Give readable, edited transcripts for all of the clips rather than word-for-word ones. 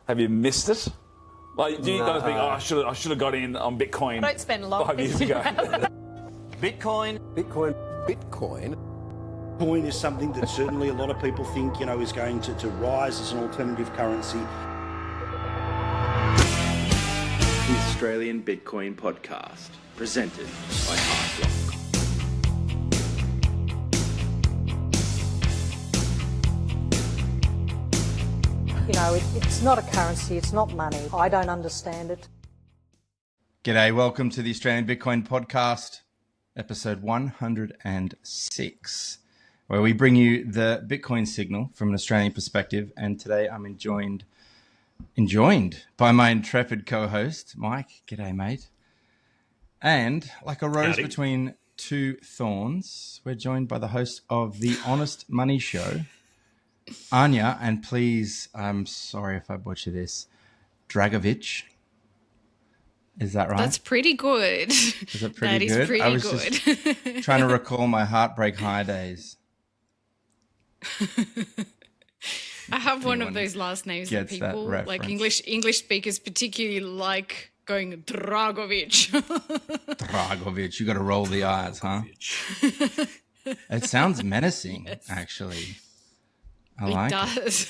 Have you missed it? Like, do you guys think, I should have got in on Bitcoin? I don't spend long 5 years ago. Bitcoin. Bitcoin is something that certainly a lot of people think, is going to rise as an alternative currency. The Australian Bitcoin Podcast, presented by Heartblock. It's not a currency, it's not money. I don't understand it. G'day, welcome to the Australian Bitcoin Podcast, episode 106, where we bring you the Bitcoin signal from an Australian perspective. And today I'm enjoined by my intrepid co-host, Mike. G'day, mate. And like a rose between two thorns, we're joined by the host of the Honest Money Show, Anja, and please, I'm sorry if I butcher this, Dragovic. Is that right? That's pretty good. Is it pretty good? That is pretty I was good. just trying to recall my Heartbreak High days. I have one of those last names that people, that like English speakers, particularly like going Dragovic. Dragovic, you got to roll the R's, huh? It sounds menacing, actually. I like it. Does.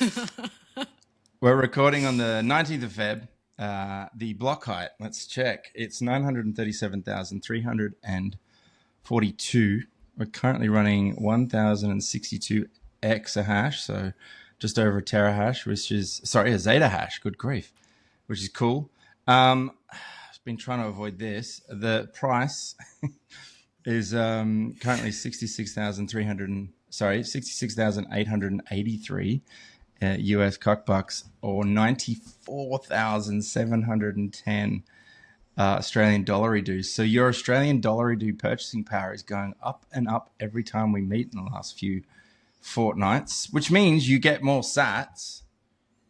We're recording on the 19th of Feb. The block height, let's check. It's 937,342. We're currently running 1,062 exahash, so just over a terahash, a zeta hash, good grief, which is cool. I've been trying to avoid this. The price is currently 66,883 US cockbucks, or 94,710 Australian dollary-do. So your Australian dollary-do purchasing power is going up and up every time we meet in the last few fortnights, which means you get more sats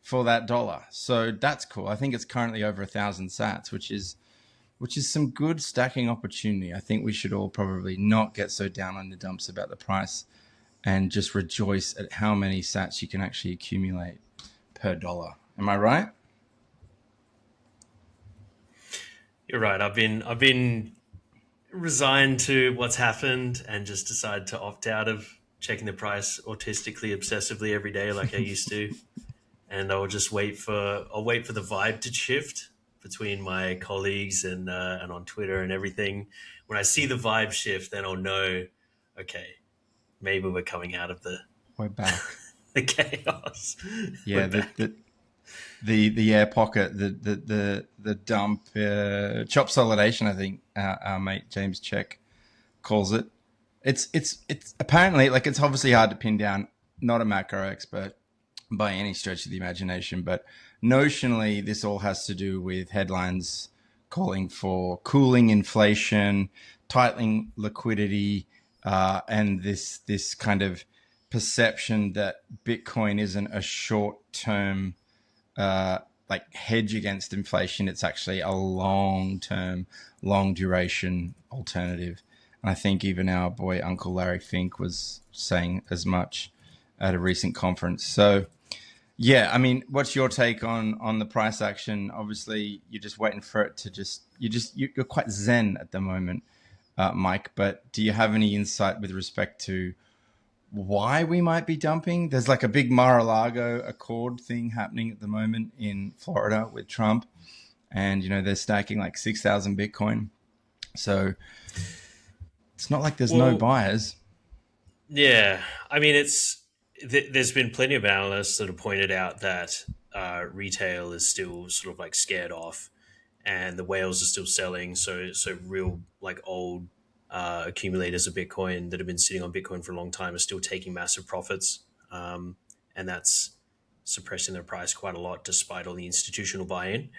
for that dollar. So that's cool. I think it's currently over 1,000 sats, which is some good stacking opportunity. I think we should all probably not get so down on the dumps about the price and just rejoice at how many sats you can actually accumulate per dollar. Am I right? You're right. I've been resigned to what's happened and just decided to opt out of checking the price autistically, obsessively every day like I used to. And I'll just wait for the vibe to shift between my colleagues and on Twitter and everything. When I see the vibe shift, then I'll know, okay, maybe we're coming out of we're back. the chaos. Yeah, the air pocket, the dump, chop solidation. I think our mate James Check calls it. It's apparently, like, it's obviously hard to pin down. Not a macro expert by any stretch of the imagination, but notionally, this all has to do with headlines calling for cooling inflation, tightening liquidity. And this kind of perception that Bitcoin isn't a short-term hedge against inflation. It's actually a long-term, long-duration alternative. And I think even our boy Uncle Larry Fink was saying as much at a recent conference. So, yeah, I mean, what's your take on the price action? Obviously, you're just waiting for it to you're quite zen at the moment. Mike, but do you have any insight with respect to why we might be dumping? There's like a big Mar-a-Lago Accord thing happening at the moment in Florida with Trump, and they're stacking like 6,000 Bitcoin. So it's not like there's no buyers. Yeah, I mean, there's been plenty of analysts that have pointed out that retail is still sort of like scared off, and the whales are still selling. So real like old accumulators of Bitcoin that have been sitting on Bitcoin for a long time are still taking massive profits. And that's suppressing their price quite a lot despite all the institutional buy-in.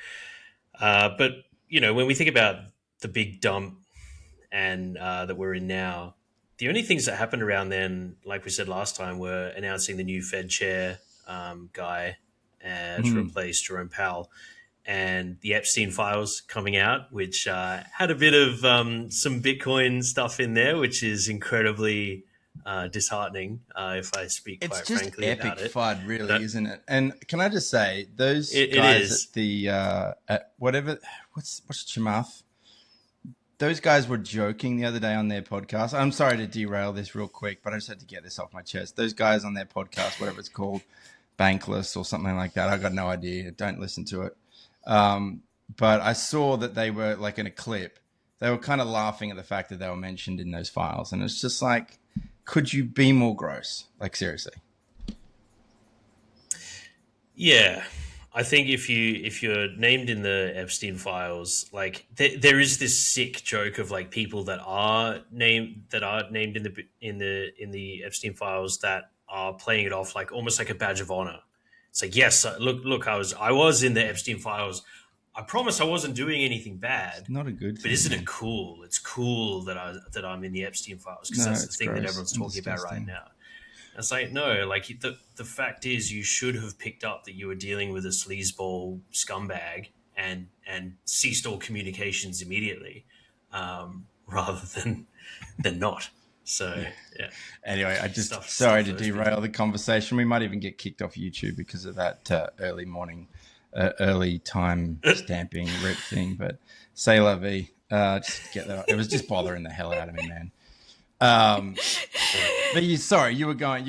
But, when we think about the big dump and that we're in now, the only things that happened around then, like we said last time, were announcing the new Fed chair guy to replace Jerome Powell, and the Epstein files coming out, which had a bit of some Bitcoin stuff in there, which is incredibly disheartening, if I speak It's quite just frankly epic about it. FUD, really, That- isn't it? And can I just say, those It guys is. at the at whatever, what's Chamath? Those guys were joking the other day on their podcast. I'm sorry to derail this real quick, but I just had to get this off my chest. Those guys on their podcast, whatever it's called, Bankless or something like that. I got no idea. Don't listen to it. But I saw that they were like in a clip. They were kind of laughing at the fact that they were mentioned in those files, and it's just like, could you be more gross? Like, seriously. Yeah, I think if you're named in the Epstein files, like there is this sick joke of like people that are named in the Epstein files that are playing it off like almost like a badge of honor. It's like, yes, look, I was in the Epstein files. I promise I wasn't doing anything bad. Not a good thing. But isn't it cool? It's cool that I'm in the Epstein files, because that's the thing that everyone's talking about right now. And it's like, no, like the fact is, you should have picked up that you were dealing with a sleazeball scumbag and ceased all communications immediately, rather than not. So yeah. Anyway, sorry to derail the conversation. We might even get kicked off YouTube because of that early time stamping rip thing. But c'est la vie. Just get that. It was just bothering the hell out of me, man. But you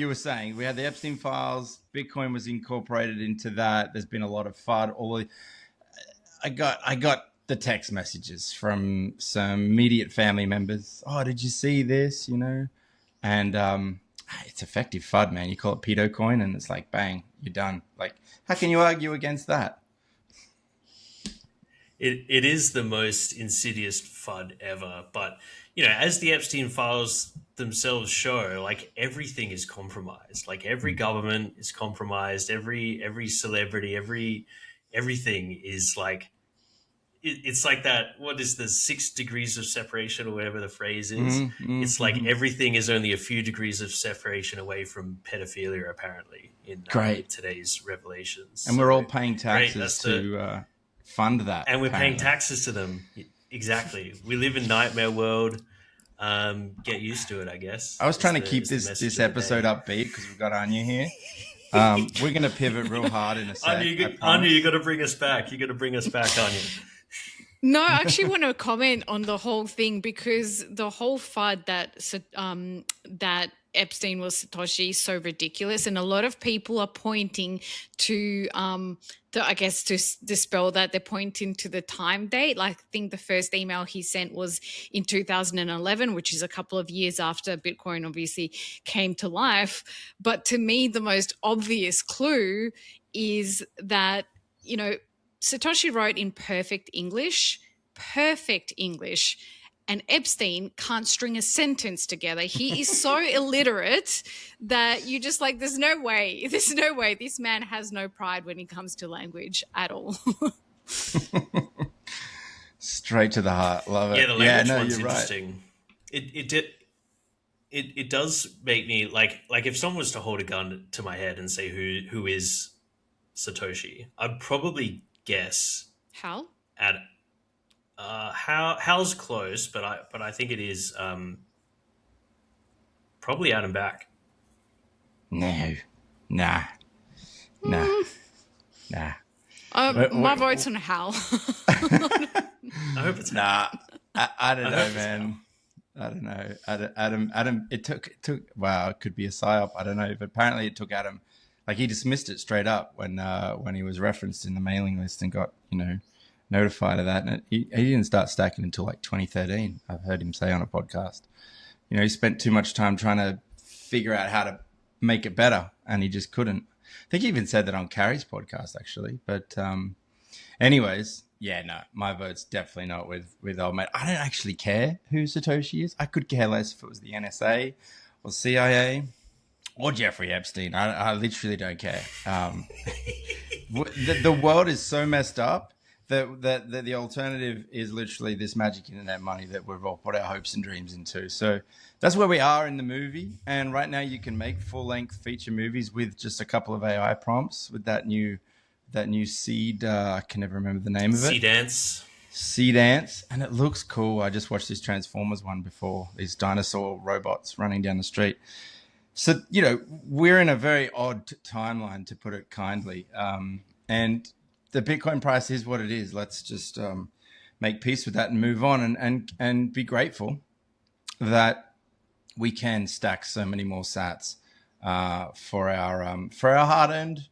were saying we had the Epstein files. Bitcoin was incorporated into that. There's been a lot of FUD. I got the text messages from some immediate family members. Oh, did you see this? You know, and it's effective FUD, man. You call it pedo coin, and it's like, bang, you're done. Like, how can you argue against that? It is the most insidious FUD ever, but you know, as the Epstein files themselves show, like everything is compromised. Like every government is compromised. Every celebrity, everything is like, it's like that. What is the 6 degrees of separation or whatever the phrase is? It's like everything is only a few degrees of separation away from pedophilia, apparently, in today's revelations. And we're all paying taxes to fund that. And we're paying taxes to them. Exactly. We live in nightmare world. Get used to it, I guess. I was trying to keep this episode upbeat because we've got Anja here. We're going to pivot real hard in a sec. Anja, you got to bring us back. You got to bring us back, Anja. No, I actually want to comment on the whole thing, because the whole FUD that Epstein was Satoshi is so ridiculous, and a lot of people are pointing to I guess to dispel that, they're pointing to the time date. Like, I think the first email he sent was in 2011, which is a couple of years after Bitcoin obviously came to life. But to me, the most obvious clue is that, you know, Satoshi wrote in perfect English, and Epstein can't string a sentence together. He is so illiterate that you just like, there's no way this man has no pride when it comes to language at all. Straight to the heart. Love it. Yeah, the language one's you're interesting. Right. It does make me like if someone was to hold a gun to my head and say who is Satoshi, I'd probably guess Hal? Hal's close, but I think it is probably Adam Back. Nah. My vote's on Hal. I hope it's I don't know, man. I don't know. Adam. It took. Wow, it could be a psyop. I don't know, but apparently it took Adam. Like, he dismissed it straight up when he was referenced in the mailing list and got, you know, notified of that. And he didn't start stacking until like 2013. I've heard him say on a podcast. You know, he spent too much time trying to figure out how to make it better, and he just couldn't. I think he even said that on Carrie's podcast, actually. But anyways, yeah, no, my vote's definitely not with old mate. I don't actually care who Satoshi is. I could care less if it was the NSA or CIA or Jeffrey Epstein. I literally don't care. The world is so messed up that the alternative is literally this magic internet money that we've all put our hopes and dreams into. So that's where we are in the movie. And right now you can make full-length feature movies with just a couple of AI prompts with that new Seed. I can never remember the name of it. Sea Dance, and it looks cool. I just watched this Transformers one before, these dinosaur robots running down the street. So, we're in a very odd timeline, to put it kindly. And the Bitcoin price is what it is. Let's just make peace with that and move on, and be grateful that we can stack so many more sats for our hard-earned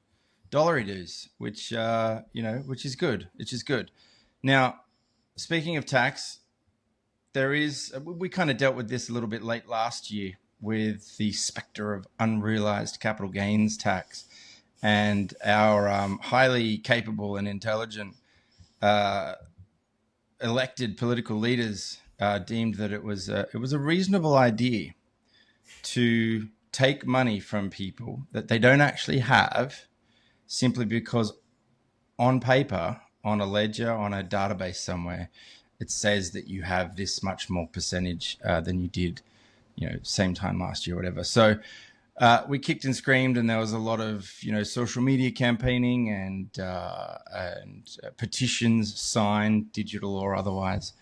dollary dues, which is good. Which is good. Now, speaking of tax, we kind of dealt with this a little bit late last year with the specter of unrealized capital gains tax, and our highly capable and intelligent elected political leaders deemed that it was a reasonable idea to take money from people that they don't actually have, simply because on paper, on a ledger, on a database somewhere, it says that you have this much more percentage than you did, same time last year or whatever. So we kicked and screamed, and there was a lot of, social media campaigning and petitions signed, digital or otherwise.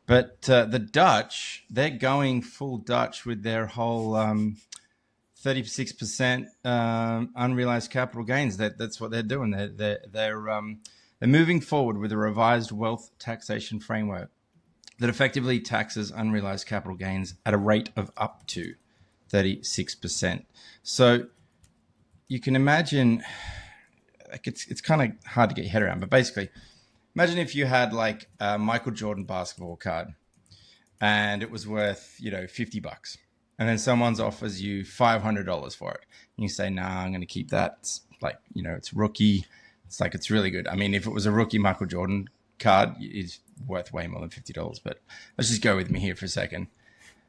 But the Dutch, they're going full Dutch with their whole 36% unrealized capital gains. That's what they're doing. They're moving forward with a revised wealth taxation framework that effectively taxes unrealized capital gains at a rate of up to 36%. So you can imagine, like, it's kind of hard to get your head around, but basically, imagine if you had like a Michael Jordan basketball card and it was worth, $50. And then someone offers you $500 for it. And you say, nah, I'm going to keep that. It's like, it's rookie. It's really good. I mean, if it was a rookie Michael Jordan card, it's worth way more than $50. But let's just go with me here for a second.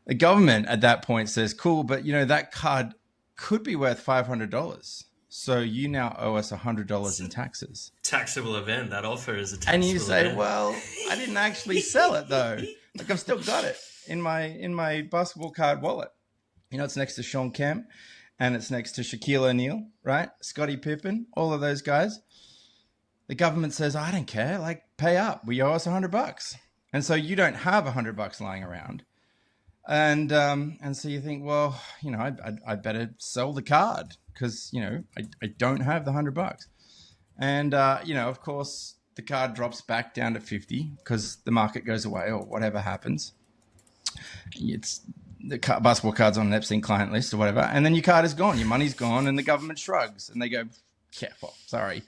The government at that point says, cool, but that card could be worth $500. So you now owe us $100 in taxes. Taxable event. That offer is a taxable And you say, event. well, I didn't actually sell it though. Like, I've still got it in my basketball card wallet. It's next to Sean Kemp, and it's next to Shaquille O'Neal, right? Scottie Pippen, all of those guys. The government says, I don't care, like, pay up. We owe us $100. And so you don't have $100 lying around. And so you think, well, I better sell the card because, I don't have the $100. And, of course, the card drops back down to 50 because the market goes away or whatever happens. The basketball card's on an Epstein client list or whatever. And then your card is gone. Your money's gone, and the government shrugs and they go, yeah, well, sorry.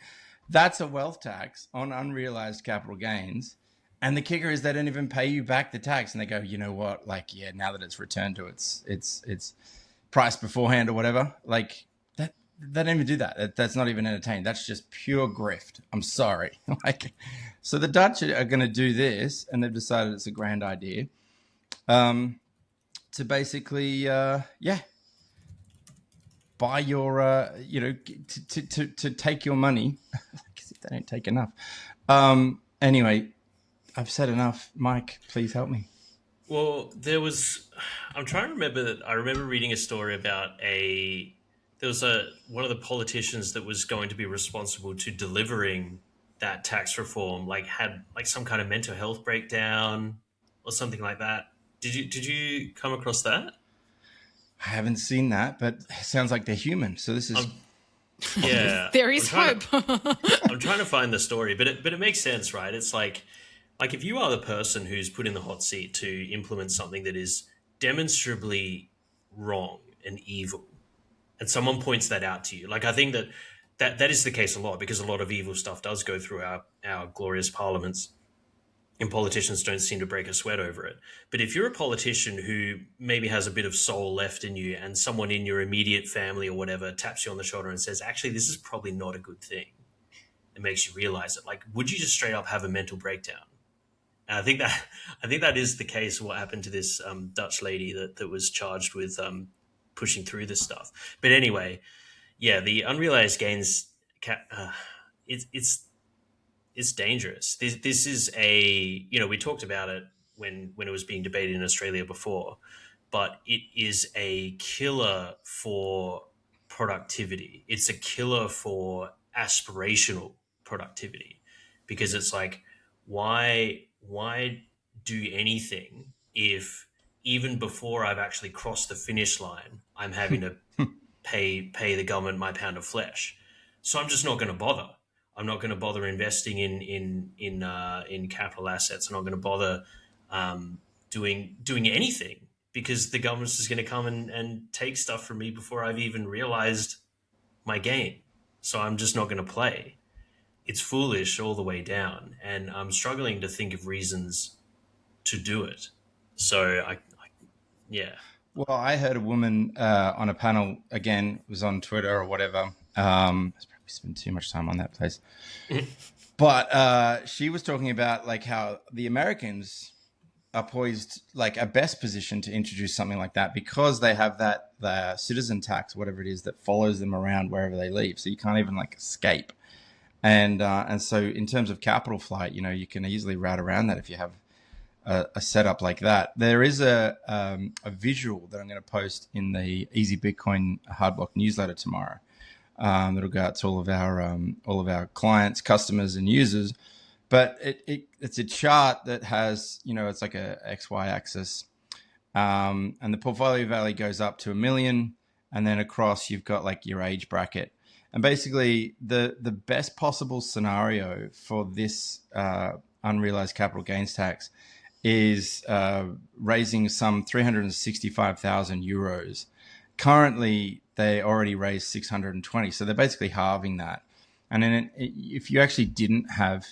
That's a wealth tax on unrealized capital gains. And the kicker is they don't even pay you back the tax. And they go, you know what? Like, yeah, now that it's returned to its price beforehand or whatever, like that, they don't even do that. That's not even entertained. That's just pure grift. I'm sorry. So the Dutch are going to do this, and they've decided it's a grand idea to basically, buy your, to take your money. Because if they don't take enough. Anyway, I've said enough. Mike, please help me. Well, I'm trying to remember that. I remember reading a story about one of the politicians that was going to be responsible to delivering that tax reform, had some kind of mental health breakdown or something like that. Did you come across that? I haven't seen that, but it sounds like they're human. So this is... Yeah. There is hope. I'm trying to find the story, but it makes sense, right? It's like if you are the person who's put in the hot seat to implement something that is demonstrably wrong and evil, and someone points that out to you, I think that is the case a lot, because a lot of evil stuff does go through our glorious parliaments, and politicians don't seem to break a sweat over it. But if you're a politician who maybe has a bit of soul left in you, and someone in your immediate family or whatever taps you on the shoulder and says, actually, this is probably not a good thing, it makes you realize it. Would you just straight up have a mental breakdown? And I think that is the case. What happened to this Dutch lady that was charged with pushing through this stuff. But anyway, yeah, the unrealized gains, it's dangerous. This is we talked about it when it was being debated in Australia before, but it is a killer for productivity. It's a killer for aspirational productivity, because it's like, why why do anything if even before I've actually crossed the finish line, I'm having to pay the government my pound of flesh? So I'm just not going to bother. I'm not going to bother investing in capital assets. I'm not going to bother doing anything, because the government's just going to come and take stuff from me before I've even realized my gain. So I'm just not going to play. It's foolish all the way down, and I'm struggling to think of reasons to do it. So yeah. Well, I heard a woman on a panel, again, it was on Twitter or whatever. I probably spent too much time on that place. But she was talking about like how the Americans are poised, like a best position to introduce something like that, because they have that the citizen tax, whatever it is, that follows them around wherever they leave. So you can't even like escape. And so in terms of capital flight, you know, you can easily route around that if you have a setup like that. There is a visual that I'm going to post in the Easy Bitcoin Hard Block newsletter tomorrow. That'll go out to all of our clients, customers, and users. But it's a chart that has, you know, it's like a XY axis, and the portfolio value goes up to $1 million, and then across you've got like your age bracket. And basically, the best possible scenario for this unrealized capital gains tax is raising some 365,000 euros. Currently, they already raised 620, so they're basically halving that. And then if you actually didn't have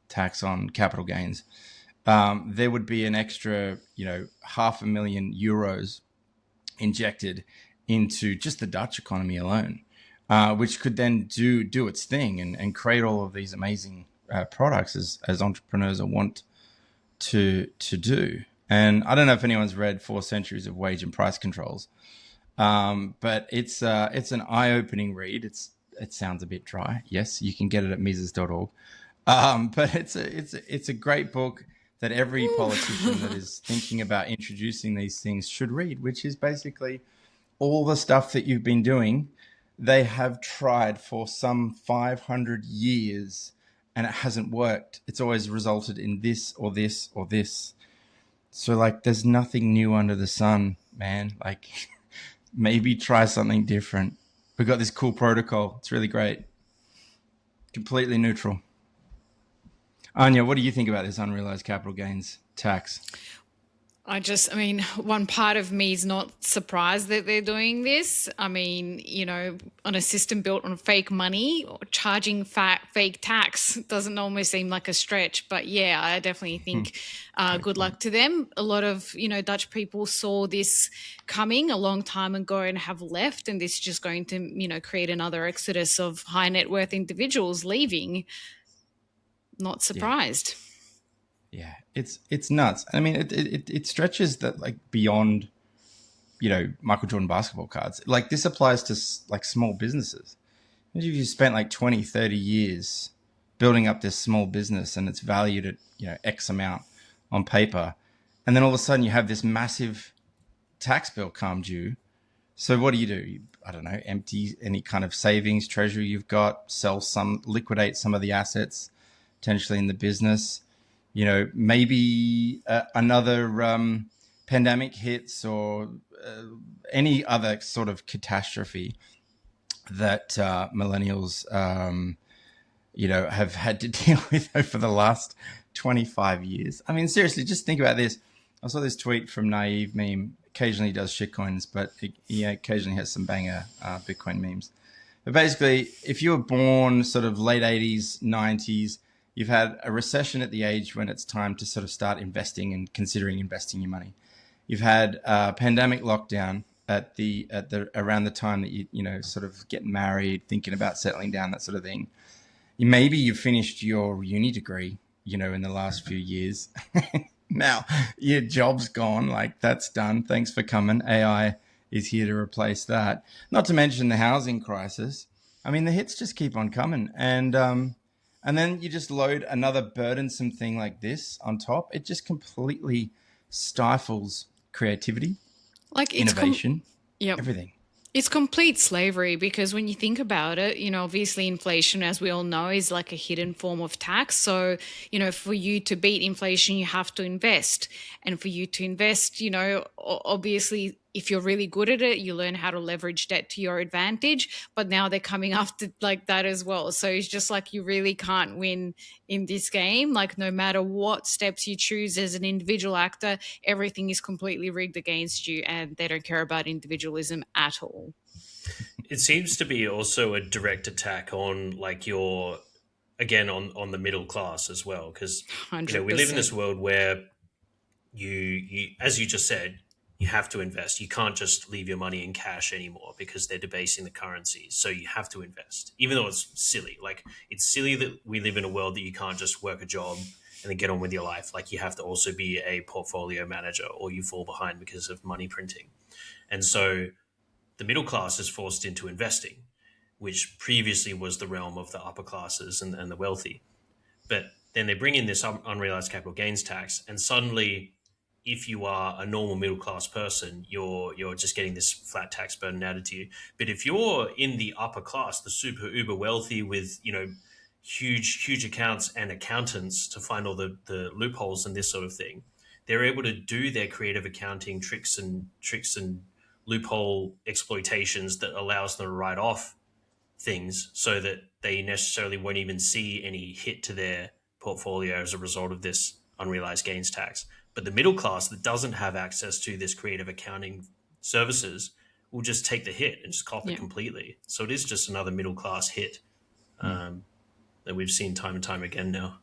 tax on capital gains, there would be an extra, you know, 500,000 euros injected into just the Dutch economy alone, which could then do its thing and create all of these amazing products as entrepreneurs want to do. And I don't know if anyone's read 4 Centuries of Wage and Price Controls, but it's an eye-opening read. It sounds a bit dry. Yes, you can get it at Mises.org. But it's a great book that every politician that is thinking about introducing these things should read, which is basically all the stuff that you've been doing. They have tried for some 500 years and it hasn't worked. It's always resulted in this or this or this. So like, there's nothing new under the sun, man. Like, maybe try something different. We've got this cool protocol. It's really great. Completely neutral. Anja, what do you think about this unrealized capital gains tax? I mean, one part of me is not surprised that they're doing this. I mean, you know, on a system built on fake money, charging fake tax doesn't almost seem like a stretch. But yeah, I definitely think good luck to them. A lot of, you know, Dutch people saw this coming a long time ago and have left. And this is just going to, you know, create another exodus of high net worth individuals leaving. Not surprised. Yeah, it's nuts. I mean, it stretches that like beyond, you know, Michael Jordan basketball cards. Like this applies to like small businesses. If you spent like 20, 30 years building up this small business and it's valued at, you know, X amount on paper, and then all of a sudden you have this massive tax bill come due. So what do? You, I don't know, empty any kind of savings, treasury you've got, liquidate some of the assets potentially in the business. You know, maybe another pandemic hits or any other sort of catastrophe that millennials, you know, have had to deal with over the last 25 years. I mean, seriously, just think about this. I saw this tweet from Naive Meme. Occasionally does shitcoins, but he occasionally has some banger Bitcoin memes. But basically, if you were born sort of late 80s, 90s, you've had a recession at the age when it's time to sort of start investing and considering investing your money. You've had a pandemic lockdown at the around the time that you know, sort of getting married, thinking about settling down, that sort of thing. Maybe you've finished your uni degree, you know, in the last few years. Now your job's gone, like that's done. Thanks for coming. AI is here to replace that. Not to mention the housing crisis. I mean, the hits just keep on coming, and then you just load another burdensome thing like this on top. It just completely stifles creativity, like innovation, everything. It's complete slavery because when you think about it, obviously inflation, as we all know, is like a hidden form of tax. So, for you to beat inflation, you have to invest. And for you to invest, obviously, if you're really good at it, you learn how to leverage debt to your advantage. But now they're coming after like that as well. So it's just like you really can't win in this game. Like no matter what steps you choose as an individual actor, everything is completely rigged against you and they don't care about individualism at all. It seems to be also a direct attack on like your, again, on the middle class as well. Because, 100%. we live in this world where you, as you just said, you have to invest. You can't just leave your money in cash anymore because they're debasing the currency. So you have to invest, even though it's silly. Like it's silly that we live in a world that you can't just work a job and then get on with your life. Like you have to also be a portfolio manager or you fall behind because of money printing. And so the middle class is forced into investing, which previously was the realm of the upper classes and the wealthy. But then they bring in this unrealized capital gains tax, and suddenly, if you are a normal middle class person, you're just getting this flat tax burden added to you. But if you're in the upper class, the super uber wealthy with huge accounts and accountants to find all the loopholes and this sort of thing, they're able to do their creative accounting tricks and loophole exploitations that allows them to write off things so that they necessarily won't even see any hit to their portfolio as a result of this unrealized gains tax. But the middle class that doesn't have access to this creative accounting services will just take the hit and just cop it completely. So it is just another middle class hit that we've seen time and time again now.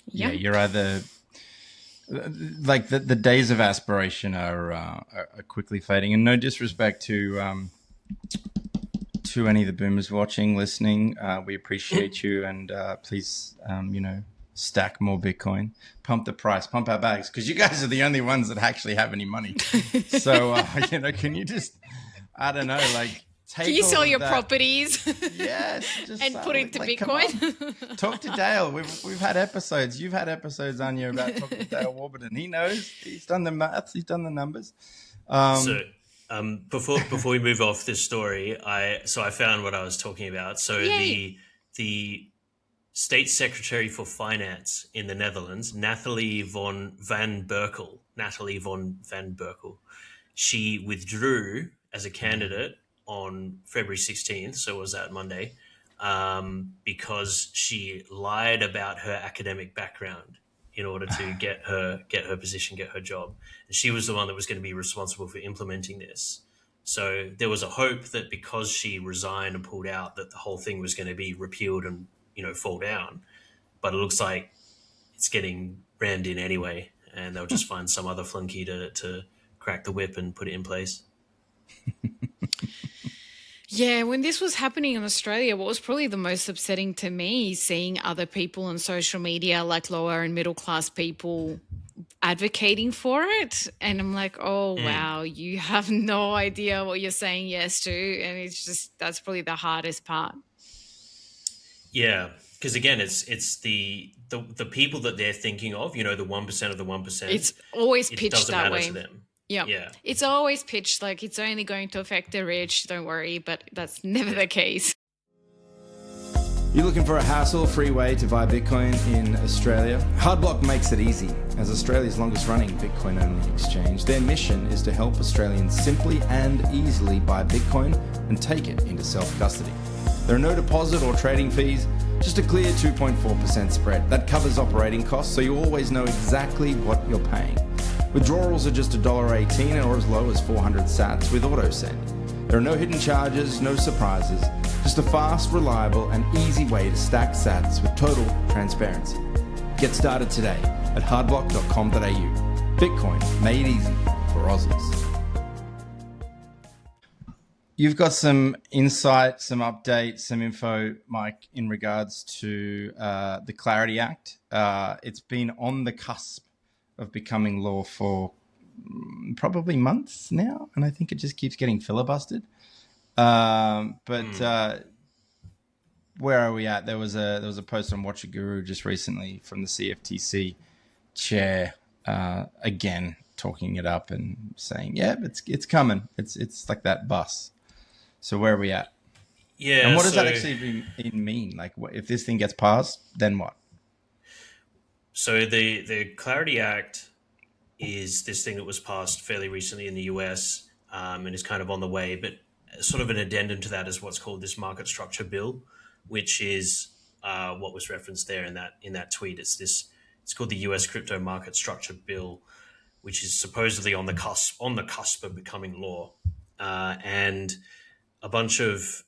Yeah, you're either like the days of aspiration are quickly fading. And no disrespect to any of the boomers watching, listening, we appreciate you, and please, stack more Bitcoin, pump the price, pump our bags, because you guys are the only ones that actually have any money. So, can you just, I don't know, like, take Can you sell your that, properties? yes, just and put it into Bitcoin? Talk to Dale. We've had episodes. You've had episodes, Anja, about talking to Dale Warburton. He knows. He's done the maths. He's done the numbers. Before we move off this story, I found what I was talking about. So the State Secretary for Finance in the Netherlands, Nathalie van Berkel, she withdrew as a candidate on February 16th, so it was that Monday, because she lied about her academic background in order to get her position, get her job. And she was the one that was going to be responsible for implementing this. So there was a hope that because she resigned and pulled out, that the whole thing was going to be repealed and, fall down. But it looks like it's getting rammed in anyway, and they'll just find some other flunky to crack the whip and put it in place. Yeah, when this was happening in Australia, what was probably the most upsetting to me is seeing other people on social media, like lower and middle class people, advocating for it. And I'm like, oh, wow, you have no idea what you're saying yes to. And it's just, that's probably the hardest part. Yeah, because again, it's the people that they're thinking of, the 1% of the 1%. It's always pitched that way. To them. Yeah. It's always pitched like it's only going to affect the rich, don't worry, but that's never the case. You're looking for a hassle-free way to buy Bitcoin in Australia? Hardblock makes it easy. As Australia's longest-running Bitcoin-only exchange, their mission is to help Australians simply and easily buy Bitcoin and take it into self-custody. There are no deposit or trading fees, just a clear 2.4% spread. That covers operating costs, so you always know exactly what you're paying. Withdrawals are just $1.18 or as low as 400 sats with AutoSend. There are no hidden charges, no surprises, just a fast, reliable, and easy way to stack sats with total transparency. Get started today at hardblock.com.au. Bitcoin made easy for Aussies. You've got some insight, some updates, some info, Mike, in regards to the Clarity Act. It's been on the cusp of becoming law for probably months now, and I think it just keeps getting filibustered. But where are we at? There was a post on Watcher Guru just recently from the CFTC chair again talking it up and saying, yeah, it's coming. It's like that bus. So where are we at? Yeah. And what does that actually mean? Like, if this thing gets passed, then what? So the Clarity Act is this thing that was passed fairly recently in the US, and is kind of on the way. But sort of an addendum to that is what's called this market structure bill, which is what was referenced there in that tweet. It's called the US Crypto Market Structure Bill, which is supposedly on the cusp of becoming law, and a bunch of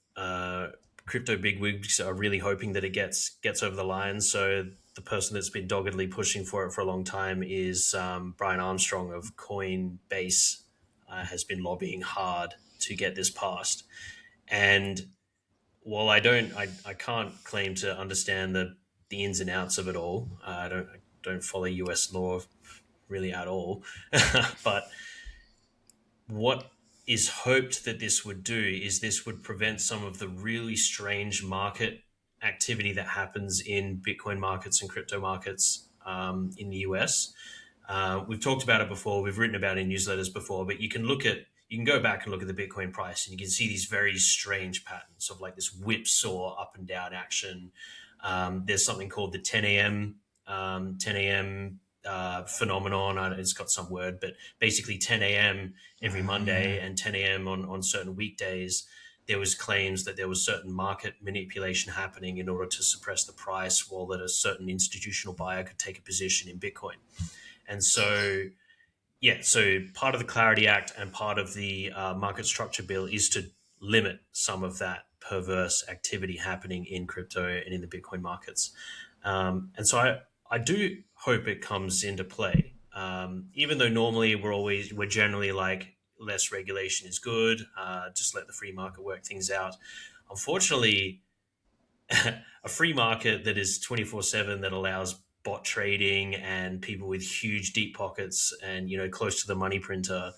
crypto bigwigs are really hoping that it gets over the line. So the person that's been doggedly pushing for it for a long time is Brian Armstrong of Coinbase, has been lobbying hard to get this passed. And while I can't claim to understand the ins and outs of it all. I don't follow US law really at all, but what is hoped that this would do is this would prevent some of the really strange market activity that happens in Bitcoin markets and crypto markets in the US. We've talked about it before. We've written about it in newsletters before, but you can go back and look at the Bitcoin price and you can see these very strange patterns of like this whipsaw up and down action. There's something called the 10 a.m. Phenomenon. It's got some word, but basically 10 a.m. every Monday and 10 a.m. on certain weekdays, there was claims that there was certain market manipulation happening in order to suppress the price, while that a certain institutional buyer could take a position in Bitcoin. And so, so part of the Clarity Act and part of the market structure bill is to limit some of that perverse activity happening in crypto and in the Bitcoin markets. And so I do hope it comes into play. Even though normally we're generally like less regulation is good, just let the free market work things out. Unfortunately, a free market that is 24/7, that allows bot trading and people with huge deep pockets and, close to the money printer,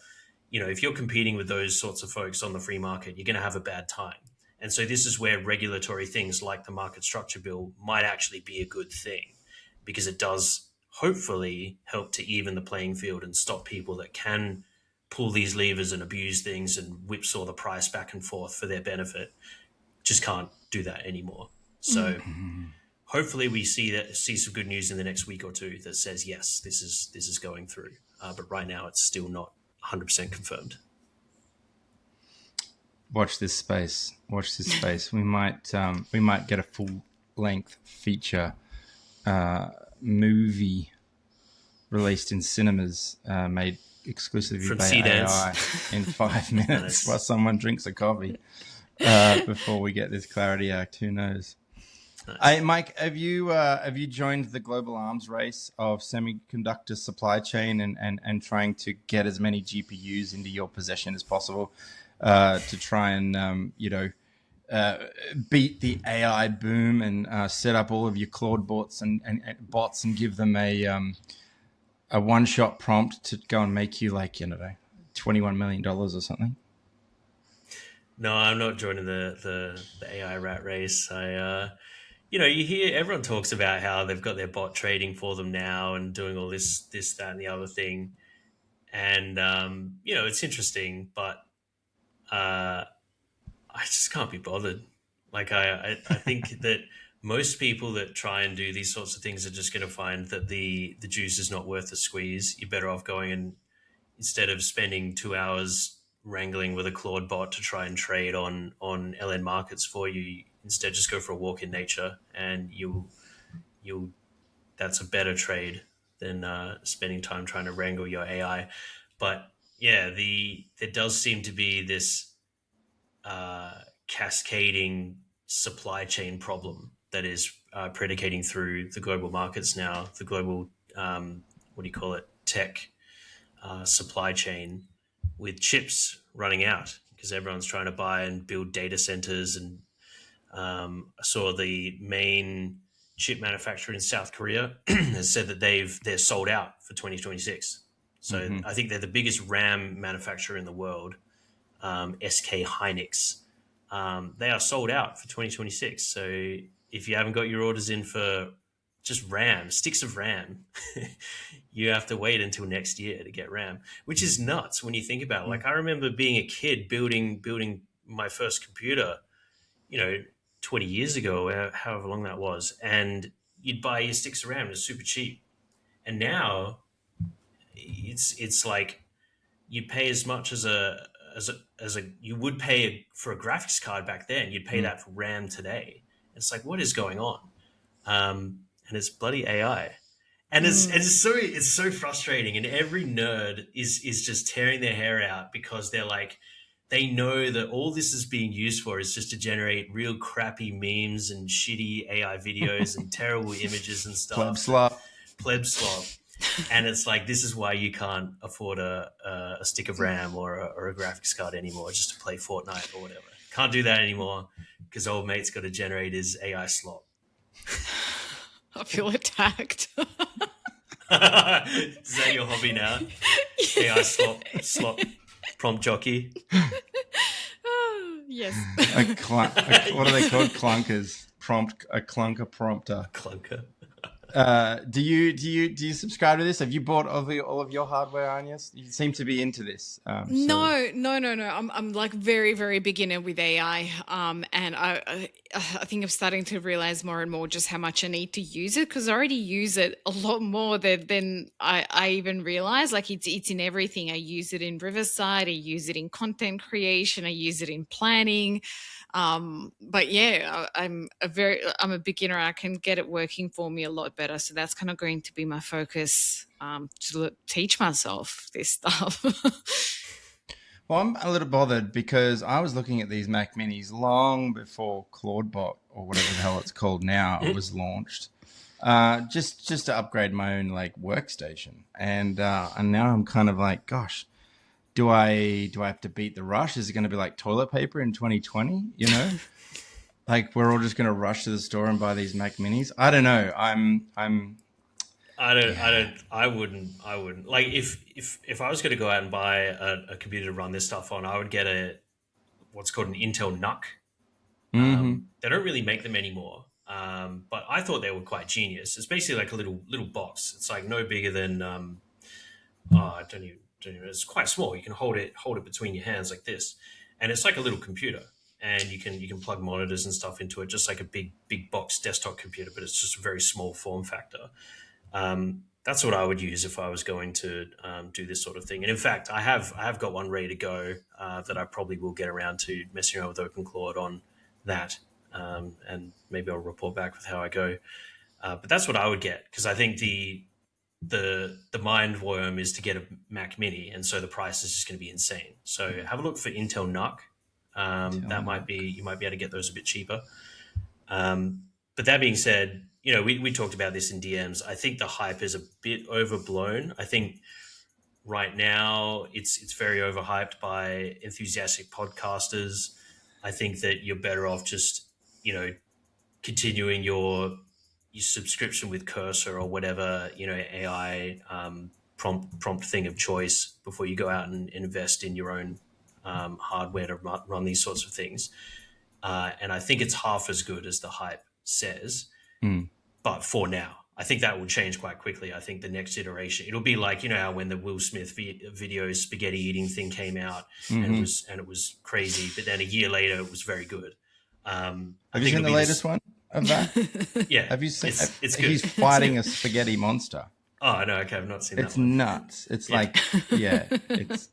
if you're competing with those sorts of folks on the free market, you're going to have a bad time. And so this is where regulatory things like the market structure bill might actually be a good thing, because it does hopefully help to even the playing field and stop people that can pull these levers and abuse things and whipsaw the price back and forth for their benefit. Just can't do that anymore. So hopefully we see some good news in the next week or two that says, yes, this is going through. But right now it's still not 100% confirmed. Watch this space. We might get a full length feature movie released in cinemas, made exclusively From by C-Dance. AI in 5 minutes Nice. while someone drinks a coffee before we get this Clarity Act. Who knows? Nice. Hey, Mike, have you joined the global arms race of semiconductor supply chain and trying to get as many GPUs into your possession as possible to try and beat the AI boom and set up all of your Claude bots and bots and give them a one-shot prompt to go and make you $21 million or something? No, I'm not joining the AI rat race. You hear everyone talks about how they've got their bot trading for them now and doing all this, that, and the other thing. And, it's interesting, but I just can't be bothered. Like, I think that most people that try and do these sorts of things are just going to find that the juice is not worth the squeeze. You're better off going and, instead of spending 2 hours wrangling with a Claude bot to try and trade on LN markets for you, instead just go for a walk in nature, and you'll that's a better trade than spending time trying to wrangle your AI. But yeah, there does seem to be this cascading supply chain problem that is predicating through the global markets now, the global tech supply chain, with chips running out because everyone's trying to buy and build data centers. And I saw the main chip manufacturer in South Korea has said that they're sold out for 2026. So I think they're the biggest RAM manufacturer in the world, SK Hynix. They are sold out for 2026. So if you haven't got your orders in for just RAM, sticks of RAM. You have to wait until next year to get RAM, which is nuts when you think about it. Like, I remember being a kid building my first computer, 20 years ago, however long that was, and you'd buy your sticks of RAM. It was super cheap, and now it's like you pay as much as you would pay for a graphics card back then. You'd pay that for RAM today. It's like, what is going on? And it's bloody AI, and it's so frustrating. And every nerd is just tearing their hair out because they're like, they know that all this is being used for is just to generate real crappy memes and shitty AI videos and terrible images and stuff. Pleb slop. And it's like, this is why you can't afford a stick of RAM or a graphics card anymore just to play Fortnite or whatever. Can't do that anymore because old mate's got to generate his AI slop. I feel attacked. Is that your hobby now? Yeah. AI slop prompt jockey. Yes. What are they called? Clunkers. A clunker prompter. Clunker. Do you subscribe to this? Have you bought all of your hardware, Anya? You seem to be into this. No. I'm like very, very beginner with AI. And I think I'm starting to realize more and more just how much I need to use it, because I already use it a lot more than I even realize. Like, it's in everything. I use it in Riverside. I use it in content creation. I use it in planning. But yeah, I'm a beginner. I can get it working for me a lot better. So that's kind of going to be my focus, to teach myself this stuff. Well, I'm a little bothered because I was looking at these Mac Minis long before Claudebot, or whatever the hell it's called now, was launched. Just to upgrade my own workstation, and now I'm kind of like, gosh, do I have to beat the rush? Is it going to be like toilet paper in 2020? Like, we're all just going to rush to the store and buy these Mac Minis. I don't know. I wouldn't. Like, if I was going to go out and buy a computer to run this stuff on, I would get what's called an Intel NUC. They don't really make them anymore. But I thought they were quite genius. It's basically like a little box. It's like no bigger than I don't even. It's quite small. You can hold it between your hands like this, and it's like a little computer. And you can plug monitors and stuff into it, just like a big box desktop computer. But it's just a very small form factor. That's what I would use if I was going to do this sort of thing. And in fact, I have got one ready to go that I probably will get around to messing around with OpenClaw on that, and maybe I'll report back with how I go. But that's what I would get, because I think the mind worm is to get a Mac Mini, and so the price is just going to be insane. So have a look for Intel NUC. You might be able to get those a bit cheaper. But that being said, we talked about this in DMs. I think the hype is a bit overblown. I think right now it's very overhyped by enthusiastic podcasters. I think that you're better off just continuing your subscription with Cursor or whatever AI prompt thing of choice before you go out and invest in your own hardware to run these sorts of things. And I think it's half as good as the hype says. But for now, I think that will change quite quickly. I think the next iteration, it'll be like, how when the Will Smith video spaghetti eating thing came out, and it was crazy, but then a year later it was very good. Have you seen the latest one of that? Yeah. Have you seen? It's good. He's fighting a spaghetti monster. Oh no, okay, I've not seen that. It's nuts. It's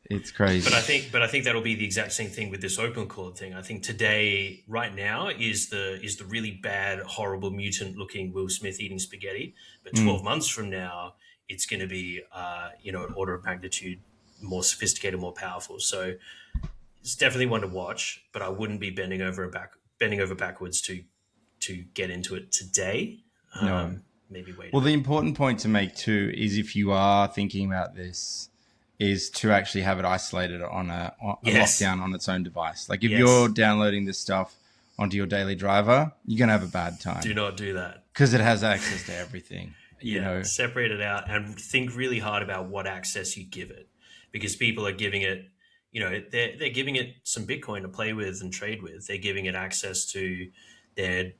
it's crazy. But I think that'll be the exact same thing with this OpenClaw thing. I think today, right now, is the really bad, horrible, mutant-looking Will Smith eating spaghetti. But 12 months from now, it's going to be an order of magnitude more sophisticated, more powerful. So it's definitely one to watch. But I wouldn't be bending over backwards to get into it today. No. Maybe wait. Well, the important point to make too is, if you are thinking about this, is to actually have it isolated on a lockdown on its own device. Like, if you're downloading this stuff onto your daily driver, you're going to have a bad time. Do not do that. Because it has access to everything. Separate it out and think really hard about what access you give it. Because people are giving it, they're giving it some Bitcoin to play with and trade with. They're giving it access to their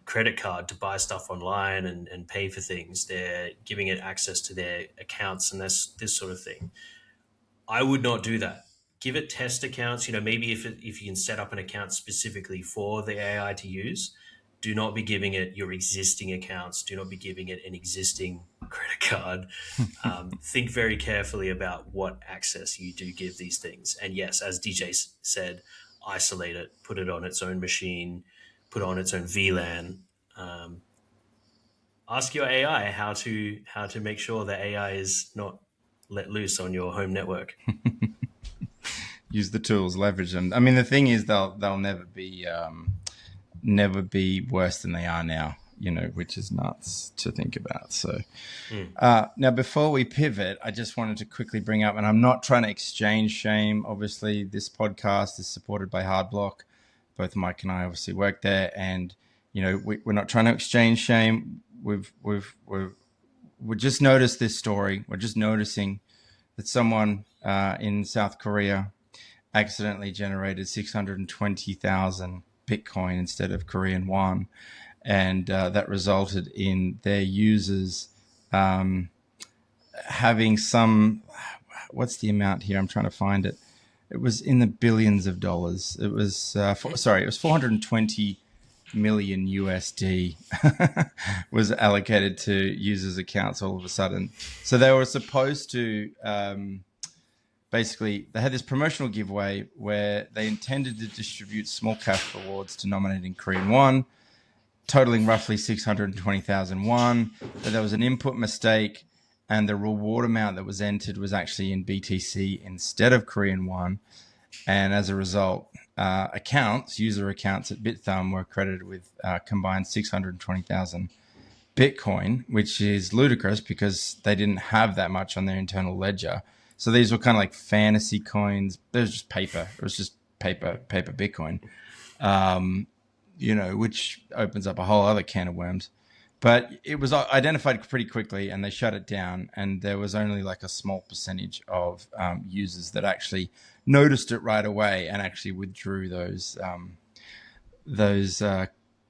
credit card to buy stuff online and pay for things. They're giving it access to their accounts and this sort of thing. I would not do that. Give it test accounts. Maybe if you can set up an account specifically for the AI to use, do not be giving it your existing accounts. Do not be giving it an existing credit card. Think very carefully about what access you do give these things. And yes, as DJ said, isolate it, put it on its own machine, put on its own VLAN. Ask your AI how to make sure that AI is not let loose on your home network. Use the tools, leverage them. I mean, the thing is, they'll never be worse than they are now, which is nuts to think about. So now, before we pivot, I just wanted to quickly bring up, and I'm not trying to exchange shame. Obviously, this podcast is supported by Hardblock. Both Mike and I obviously work there, and we're not trying to exchange shame. We've just noticed this story. We're just noticing that someone in South Korea accidentally generated 620,000 Bitcoin instead of Korean won, and that resulted in their users having some. What's the amount here? I'm trying to find it. It was in the billions of dollars. It was it was 420 million USD was allocated to users' accounts all of a sudden. So they were supposed to basically, they had this promotional giveaway where they intended to distribute small cash rewards denominated in Korean won, totaling roughly 620,000 won. But there was an input mistake, and the reward amount that was entered was actually in BTC instead of Korean won. And as a result, user accounts at BitThumb were credited with combined 620,000 Bitcoin, which is ludicrous because they didn't have that much on their internal ledger. So these were kind of like fantasy coins. It was just paper. It was just paper Bitcoin, which opens up a whole other can of worms. But it was identified pretty quickly, and they shut it down. And there was only like a small percentage of users that actually noticed it right away and actually withdrew those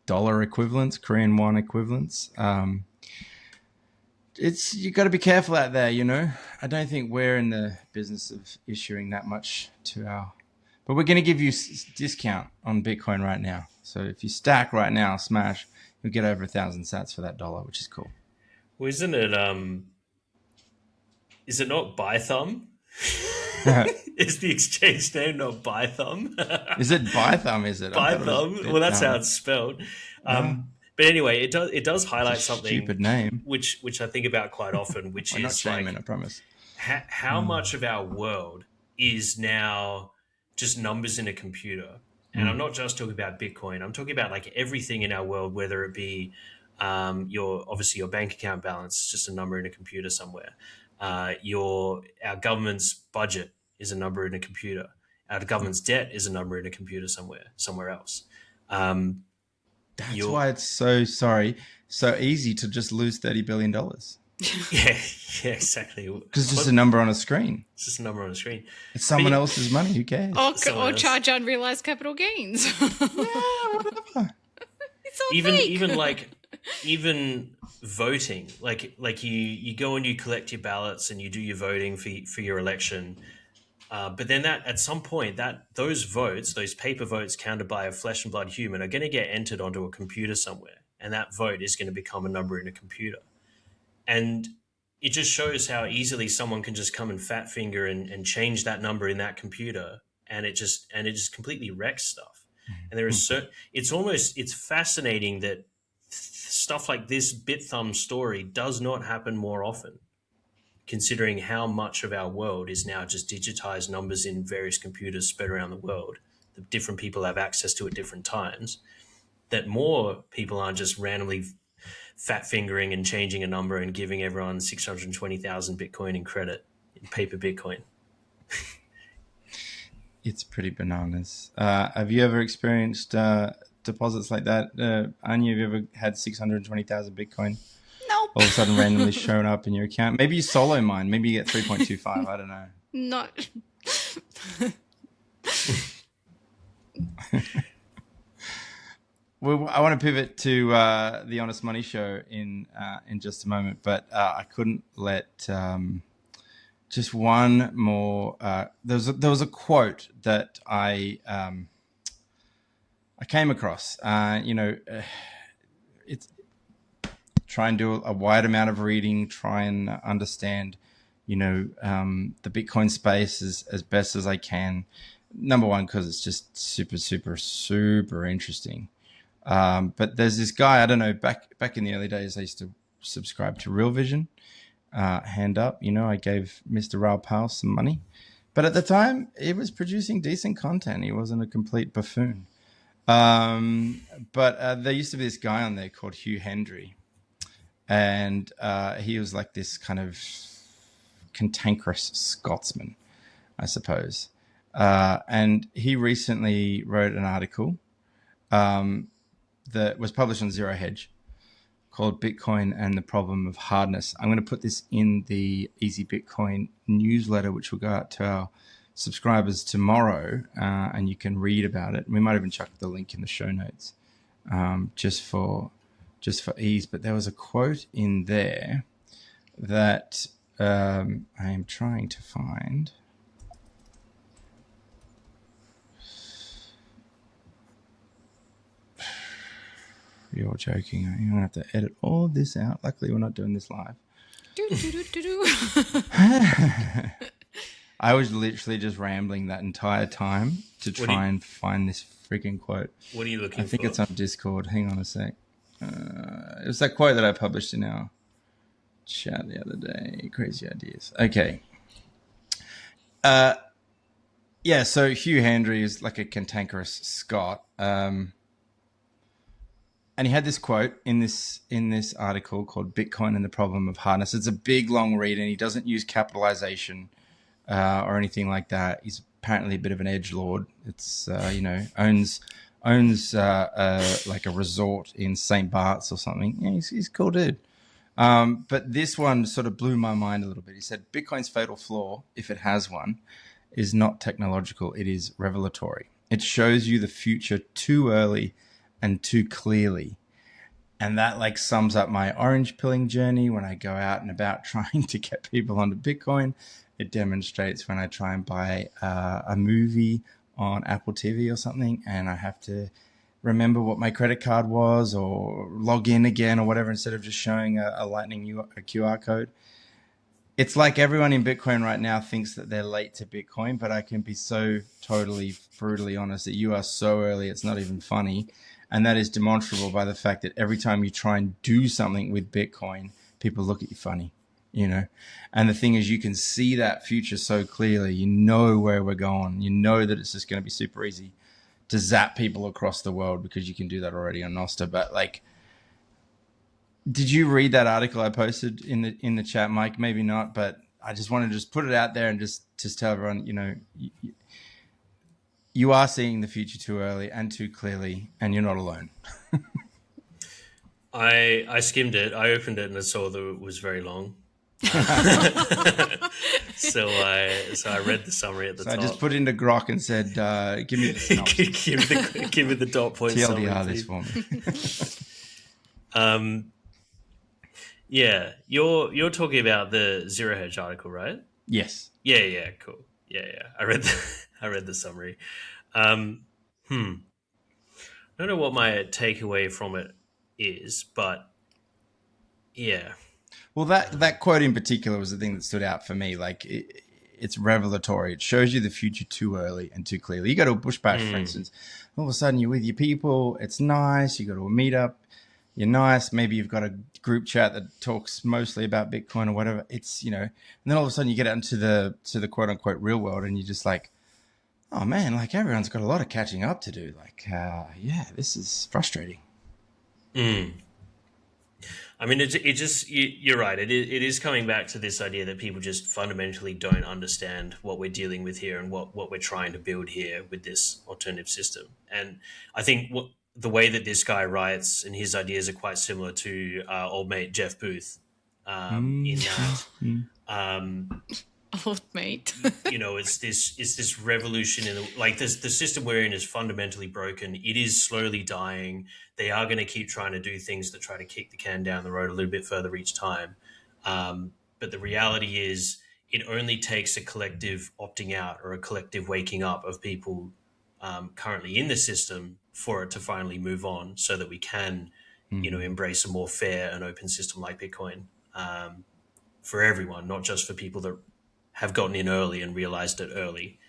dollar equivalents, Korean won equivalents. You got to be careful out there, I don't think we're in the business of issuing that much but we're going to give you discount on Bitcoin right now. So if you stack right now, smash, you'll get over 1,000 sats for that dollar, which is cool. Well, isn't it? Is it not ByThumb? Is the exchange name not ByThumb? Is it ByThumb? Is it ByThumb? Well, that's how it's spelled. But anyway, it does highlight something stupid name, which I think about quite often, which I'm is not shaming, like, I promise. How much of our world is now just numbers in a computer? And I'm not just talking about Bitcoin. I'm talking about like everything in our world, whether it be your bank account balance is just a number in a computer somewhere. Our government's budget is a number in a computer. Our government's debt is a number in a computer somewhere else. That's why it's so easy to just lose $30 billion. Yeah, exactly. Because it's just a number on a screen. It's just a number on a screen. It's someone else's money. Who cares? Or charge unrealized capital gains. Whatever. It's all fake. Even voting, like you go and you collect your ballots and you do your voting for your election. But then at some point those paper votes counted by a flesh and blood human are going to get entered onto a computer somewhere, and that vote is going to become a number in a computer. And it just shows how easily someone can just come and fat finger and change that number in that computer, and it just completely wrecks stuff. And there is it's fascinating that stuff like this BitThumb story does not happen more often, considering how much of our world is now just digitized numbers in various computers spread around the world that different people have access to at different times, that more people aren't just randomly fat fingering and changing a number and giving everyone 620,000 Bitcoin in credit in paper Bitcoin. It's pretty bananas. Have you ever experienced deposits like that? Anja, have you ever had 620,000 Bitcoin? Nope. All of a sudden randomly showing up in your account? Maybe you solo mine. Maybe you get 3.25. I don't know. Not. I want to pivot to the Honest Money Show in just a moment, but I couldn't let just one more. There was a quote that I came across. It's try and do a wide amount of reading, try and understand, the Bitcoin space as best as I can. Number one, because it's just super, super, super interesting. But there's this guy, I don't know, back in the early days, I used to subscribe to Real Vision. Hand up, I gave Mr. Raul Powell some money. But at the time, he was producing decent content. He wasn't a complete buffoon. But there used to be this guy on there called Hugh Hendry. And he was like this kind of cantankerous Scotsman, I suppose. And he recently wrote an article that was published on Zero Hedge called Bitcoin and the Problem of Hardness. I'm going to put this in the Easy Bitcoin newsletter, which will go out to our subscribers tomorrow, and you can read about it. We might even chuck the link in the show notes just for ease. But there was a quote in there that I am trying to find. You're joking. You're going to have to edit all this out. Luckily, we're not doing this live. I was literally just rambling that entire time to try and find this freaking quote. What are you looking for? I think it's on Discord. Hang on a sec. It was that quote that I published in our chat the other day. Crazy ideas. Okay. Yeah, so Hugh Hendry is like a cantankerous Scot. And he had this quote in this article called Bitcoin and the Problem of Hardness. It's a big, long read, and he doesn't use capitalization or anything like that. He's apparently a bit of an edgelord. It's, owns like a resort in St. Bart's or something. Yeah, he's a cool dude. But this one sort of blew my mind a little bit. He said, Bitcoin's fatal flaw, if it has one, is not technological. It is revelatory. It shows you the future too early and too clearly. And that like sums up my orange pilling journey when I go out and about trying to get people onto Bitcoin. It demonstrates when I try and buy a movie on Apple TV or something, and I have to remember what my credit card was or log in again or whatever instead of just showing a QR code. It's like everyone in Bitcoin right now thinks that they're late to Bitcoin, but I can be so totally brutally honest that you are so early, it's not even funny. And that is demonstrable by the fact that every time you try and do something with Bitcoin, people look at you funny, And the thing is, you can see that future so clearly. You know where we're going. You know that it's just going to be super easy to zap people across the world because you can do that already on Nostr. But like, did you read that article I posted in the chat, Mike? Maybe not, but I just want to just put it out there and just tell everyone, you are seeing the future too early and too clearly, and you're not alone. I skimmed it. I opened it and I saw that it was very long. So I read the summary at the top. I just put it into Grok and said, "Give me the synopsis. give me the dot point TLDR summary, this for me." Yeah, you're talking about the Zero Hedge article, right? Yes. Yeah, cool. Yeah. I read the summary. I don't know what my takeaway from it is, but yeah. Well, that quote in particular was the thing that stood out for me. Like, it's revelatory. It shows you the future too early and too clearly. You go to a bush bash, for instance, all of a sudden you're with your people. It's nice. You go to a meetup. You're nice. Maybe you've got a group chat that talks mostly about Bitcoin or whatever. It's, and then all of a sudden you get out into the quote unquote real world and you're just like, oh man, like everyone's got a lot of catching up to do. Like, this is frustrating. I mean, you're right. It is coming back to this idea that people just fundamentally don't understand what we're dealing with here and what we're trying to build here with this alternative system. And I think the way that this guy writes and his ideas are quite similar to old mate Jeff Booth in that Oh, mate. It's this revolution in the system we're in is fundamentally broken. It is slowly dying. They are going to keep trying to do things that try to kick the can down the road a little bit further each time. But the reality is, it only takes a collective opting out or a collective waking up of people currently in the system for it to finally move on, so that we can, embrace a more fair and open system like Bitcoin for everyone, not just for people that have gotten in early and realized it early.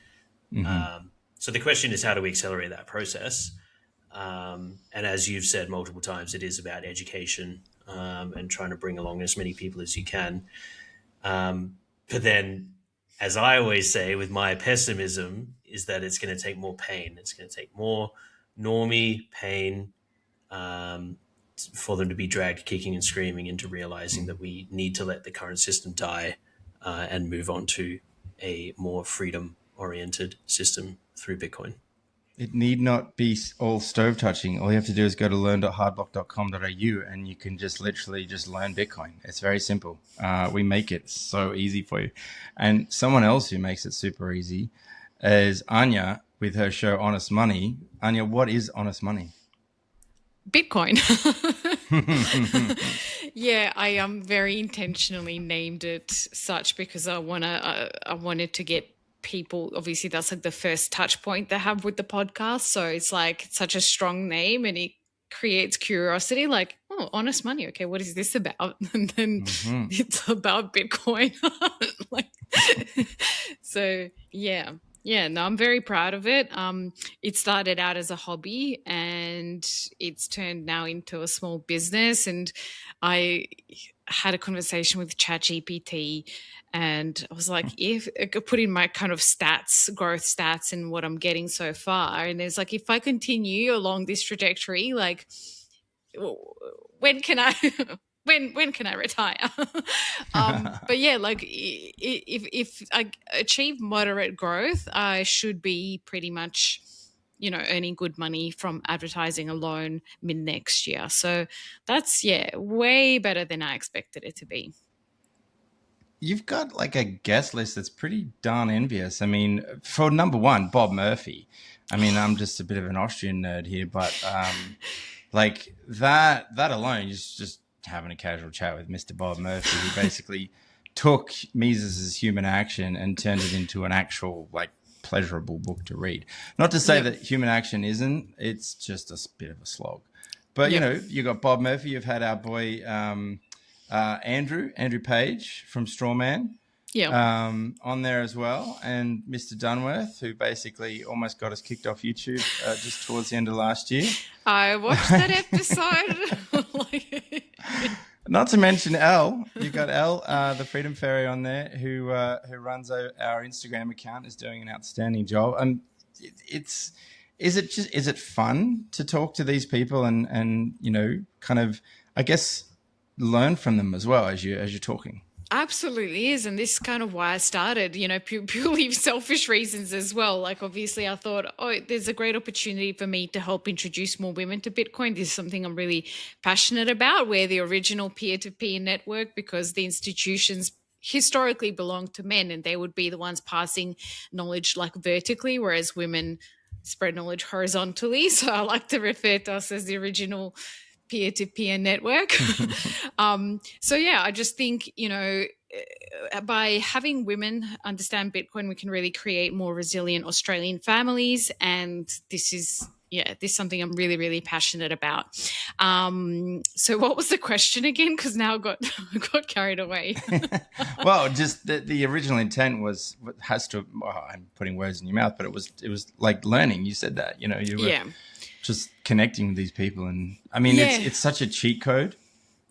So the question is, how do we accelerate that process? And as you've said multiple times, it is about education and trying to bring along as many people as you can. But then, as I always say with my pessimism, is that it's going to take more pain. It's going to take more normie pain for them to be dragged kicking and screaming into realizing that we need to let the current system die and move on to a more freedom-oriented system through Bitcoin. It need not be all stove touching. All you have to do is go to learn.hardblock.com.au and you can just literally just learn Bitcoin. It's very simple. We make it so easy for you. And someone else who makes it super easy is Anja with her show Honest Money. Anja, what is Honest Money? Bitcoin. Yeah, I very intentionally named it such because I wanted to get people, obviously that's like the first touch point they have with the podcast, so it's like such a strong name and it creates curiosity, like, oh, Honest Money, okay, what is this about? And then it's about Bitcoin. Like, so no, I'm very proud of it. It started out as a hobby and it's turned now into a small business, and I had a conversation with ChatGPT and I was like, if I could put in my kind of stats, growth stats and what I'm getting so far. And it's like, if I continue along this trajectory, like when can I retire? But yeah, like if I achieve moderate growth, I should be pretty much, earning good money from advertising alone mid next year. So that's, way better than I expected it to be. You've got like a guest list that's pretty darn envious. I mean, for number one, Bob Murphy. I mean, I'm just a bit of an Austrian nerd here, but like that alone, just having a casual chat with Mr. Bob Murphy, who basically took Mises' Human Action and turned it into an actual like pleasurable book to read. Not to say that Human Action isn't, it's just a bit of a slog. But, you got Bob Murphy, you've had our boy Andrew Page from Strawman on there as well, and Mr. Dunworth, who basically almost got us kicked off YouTube just towards the end of last year. I watched that episode. Not to mention Elle. You've got Elle, the Freedom Fairy on there, who runs our Instagram account, is doing an outstanding job. And is it fun to talk to these people and kind of, I guess, learn from them as well as you're talking? Absolutely is. And this is kind of why I started, purely selfish reasons as well. Like, obviously I thought, there's a great opportunity for me to help introduce more women to Bitcoin. This is something I'm really passionate about. We're the original peer-to-peer network because the institutions historically belonged to men and they would be the ones passing knowledge like vertically, whereas women spread knowledge horizontally. So I like to refer to us as the original peer-to-peer network. I just think, by having women understand Bitcoin, we can really create more resilient Australian families. And this is something I'm really, really passionate about. So what was the question again? Because now I got carried away. Well, just the original intent was I'm putting words in your mouth, but it was like learning. You said that, you were just connecting with these people. And I mean, it's such a cheat code.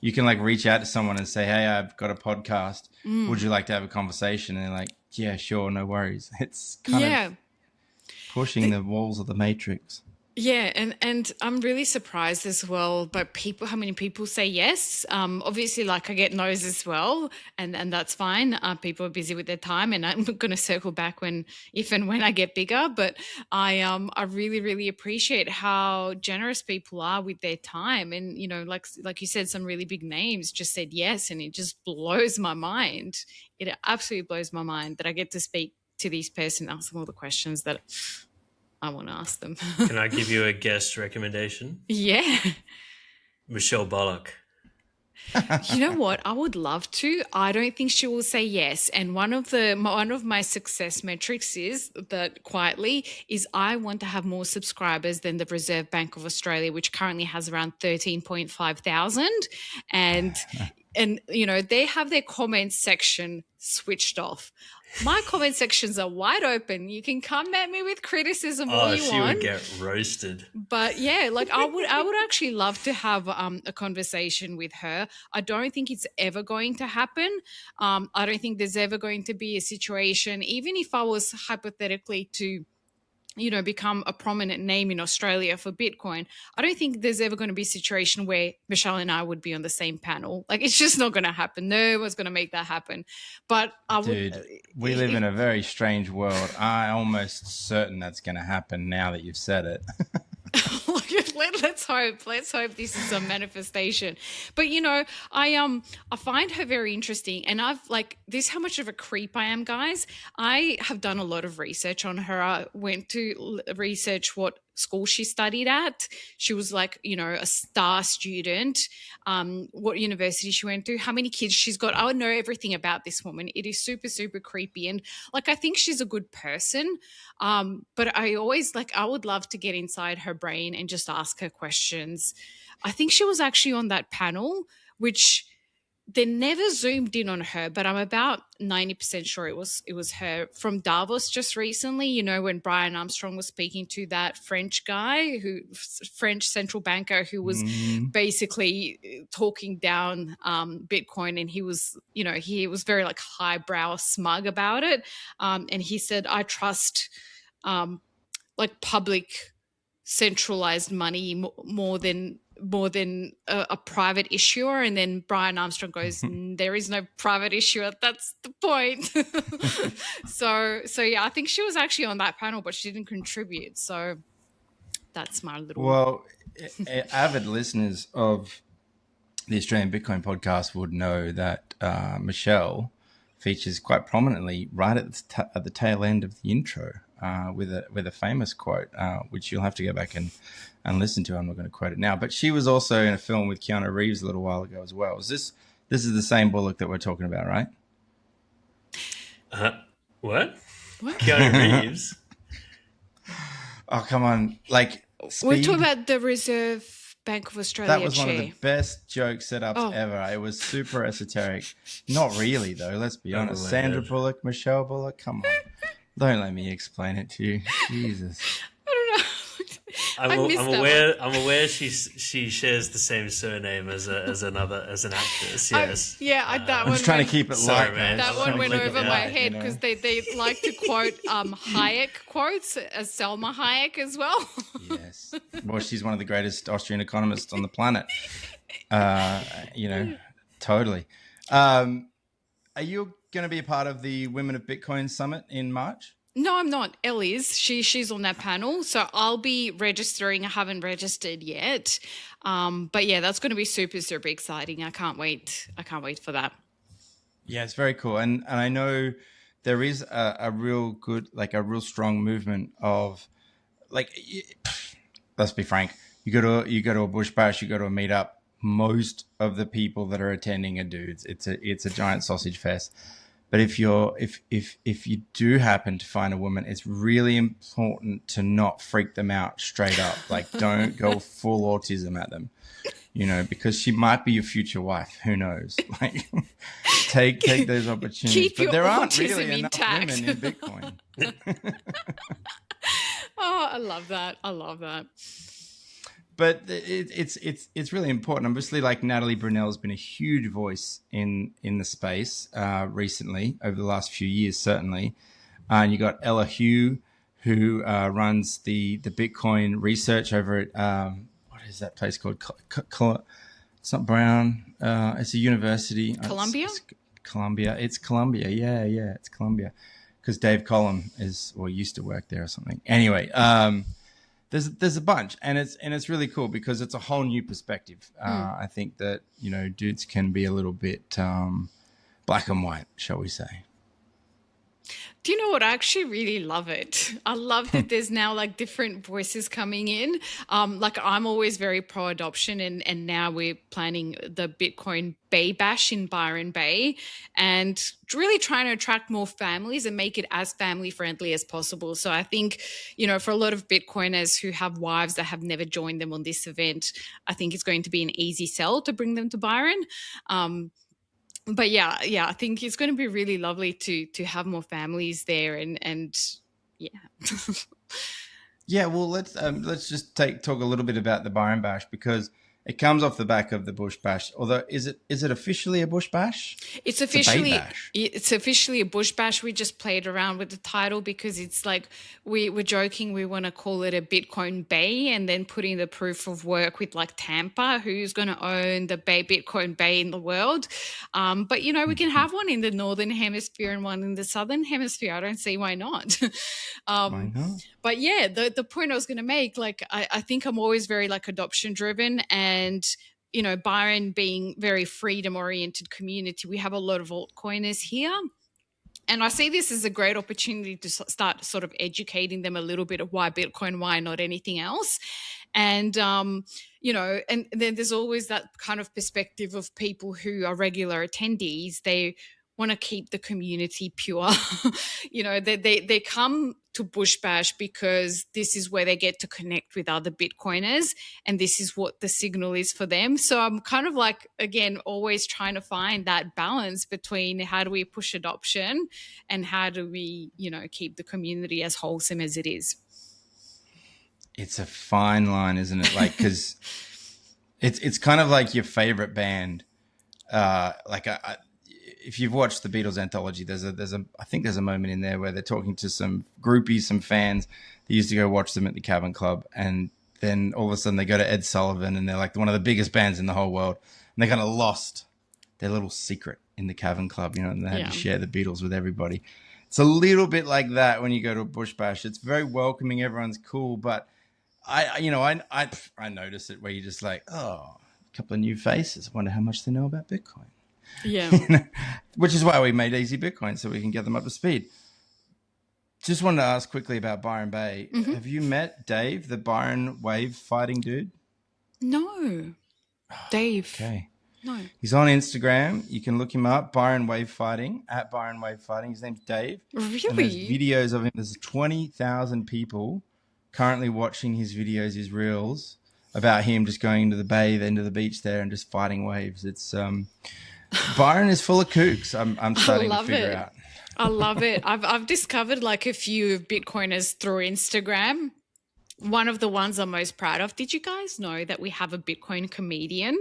You can like reach out to someone and say, hey, I've got a podcast. Would you like to have a conversation? And they're like, yeah, sure. No worries. It's kind of pushing the walls of the matrix. Yeah, and I'm really surprised as well by people, how many people say yes. Obviously, like I get no's as well, and that's fine. People are busy with their time, and I'm going to circle back if and when I get bigger. But I really really appreciate how generous people are with their time, and like you said, some really big names just said yes, and it just blows my mind. It absolutely blows my mind that I get to speak to this person, ask them all the questions that I want to ask them. Can I give you a guest recommendation? Yeah. Michelle Bullock. You know what? I would love to. I don't think she will say yes. And one of my success metrics is that quietly is I want to have more subscribers than the Reserve Bank of Australia, which currently has around 13.5 thousand. And they have their comments section switched off. My comment sections are wide open. You can come at me with criticism all you want. She would get roasted. But yeah, like I would actually love to have a conversation with her. I don't think it's ever going to happen. I don't think there's ever going to be a situation, even if I was hypothetically to become a prominent name in Australia for Bitcoin, I don't think there's ever going to be a situation where Michelle and I would be on the same panel. Like, it's just not going to happen. No one's going to make that happen. But we live in a very strange world. I'm almost certain that's going to happen now that you've said it. Let's hope this is a manifestation. But I find her very interesting, and this is how much of a creep I am, guys. I have done a lot of research on her. I went to research what school she studied at. She was a star student, what university she went to, how many kids she's got. I would know everything about this woman. It is super, super creepy. And I think she's a good person. But I always I would love to get inside her brain and just ask her questions. I think she was actually on that panel, which they never zoomed in on her, but I'm about 90% sure it was her, from Davos just recently, when Brian Armstrong was speaking to that French guy, French central banker who was basically talking down Bitcoin, and he was very highbrow smug about it. And he said, I trust public centralized money more than a private issuer. And then Brian Armstrong goes, there is no private issuer. That's the point. So yeah, I think she was actually on that panel, but she didn't contribute. So that's my little... Well, avid listeners of the Australian Bitcoin podcast would know that Michelle features quite prominently right at the tail end of the intro with a famous quote, which you'll have to go back and listen to. I'm not going to quote it now, but she was also in a film with Keanu Reeves a little while ago as well. This is the same Bullock that we're talking about, right? What? Keanu Reeves? Oh, come on. We're talking about the Reserve Bank of Australia That was chair. one of the best joke setups ever. It was super esoteric. Not really, though. Let's be honest. Sandra Bullock, Michelle Bullock, come on. Don't let me explain it to you. Jesus. I'm aware she shares the same surname as an actress. Yes. That one. I'm trying to keep it light, man. That one went over my head because they like to quote Hayek quotes as Selma Hayek as well. Yes. Well, she's one of the greatest Austrian economists on the planet. Totally. Are you going to be a part of the Women of Bitcoin Summit in March? No, I'm not. Elle is. She's on that panel. So I'll be registering. I haven't registered yet. But yeah, that's going to be super, super exciting. I can't wait. For that. Yeah, it's very cool. And I know there is a real good, a real strong movement of let's be frank. You go to a bush bash, you go to a meetup. Most of the people that are attending are dudes. It's a giant sausage fest. But if you do happen to find a woman, it's really important to not freak them out straight up. Don't go full autism at them, because she might be your future wife. Who knows? Take those opportunities. Keep but there aren't really intact. Enough women in Bitcoin. Oh, I love that. But it's really important. Obviously, Natalie Brunell has been a huge voice in the space recently, over the last few years, certainly. And you got Ella Hugh, who runs the Bitcoin research over at what is that place called? It's not Brown. It's a university. Columbia? It's Columbia. It's Columbia. Yeah. It's Columbia. Because Dave Collum used to work there or something. Anyway, there's a bunch, and it's really cool because it's a whole new perspective. I think that dudes can be a little bit black and white, shall we say? Do you know what? I actually really love it. I love that there's now like different voices coming in. Like I'm always very pro adoption, and now we're planning the Bitcoin Bay Bash in Byron Bay, and really trying to attract more families and make it as family friendly as possible. So I think, for a lot of Bitcoiners who have wives that have never joined them on this event, I think it's going to be an easy sell to bring them to Byron. But yeah, I think it's going to be really lovely to have more families there, and yeah. Yeah, well, let's just talk a little bit about the Byron Bash, because it comes off the back of the Bush Bash. Although, is it officially a Bush Bash? It's officially a Bay Bash. It's officially a Bush Bash. We just played around with the title because it's like we're joking. We want to call it a Bitcoin Bay, and then putting the proof of work with like Tampa, who's going to own the Bitcoin Bay in the world. But we can have one in the Northern Hemisphere and one in the Southern Hemisphere. I don't see why not. Why not? But yeah, the point I was going to make, like, I think I'm always very like adoption driven, and Byron being very freedom oriented community, we have a lot of altcoiners here. And I see this as a great opportunity to start sort of educating them a little bit of why Bitcoin, why not anything else. And, and then there's always that kind of perspective of people who are regular attendees. They want to keep the community pure. They come to Bush Bash because this is where they get to connect with other Bitcoiners, and this is what the signal is for them. So I'm kind of like, again, always trying to find that balance between how do we push adoption and how do we, keep the community as wholesome as it is. It's a fine line, isn't it? Like, because it's kind of like your favorite band. If you've watched the Beatles anthology, I think there's a moment in there where they're talking to some groupies, some fans that used to go watch them at the Cavern Club, and then all of a sudden they go to Ed Sullivan, and they're like one of the biggest bands in the whole world, and they kind of lost their little secret in the Cavern Club, and they had to share the Beatles with everybody. It's a little bit like that when you go to a Bush Bash. It's very welcoming, everyone's cool, but I notice it where you're just like, oh, a couple of new faces. I wonder how much they know about Bitcoin. Yeah. Which is why we made Easy Bitcoin, so we can get them up to speed. Just wanted to ask quickly about Byron Bay. Mm-hmm. Have you met Dave, the Byron wave fighting dude? No. Dave. Okay. No. He's on Instagram. You can look him up, Byron Wave Fighting, at Byron Wave Fighting. His name's Dave. Really? And there's videos of him. There's 20,000 people currently watching his videos, his reels, about him just going into the bay, then to the beach there, and just fighting waves. It's Byron is full of kooks. I'm starting to figure out. I love it. I've discovered like a few Bitcoiners through Instagram. One of the ones I'm most proud of. Did you guys know that we have a Bitcoin comedian?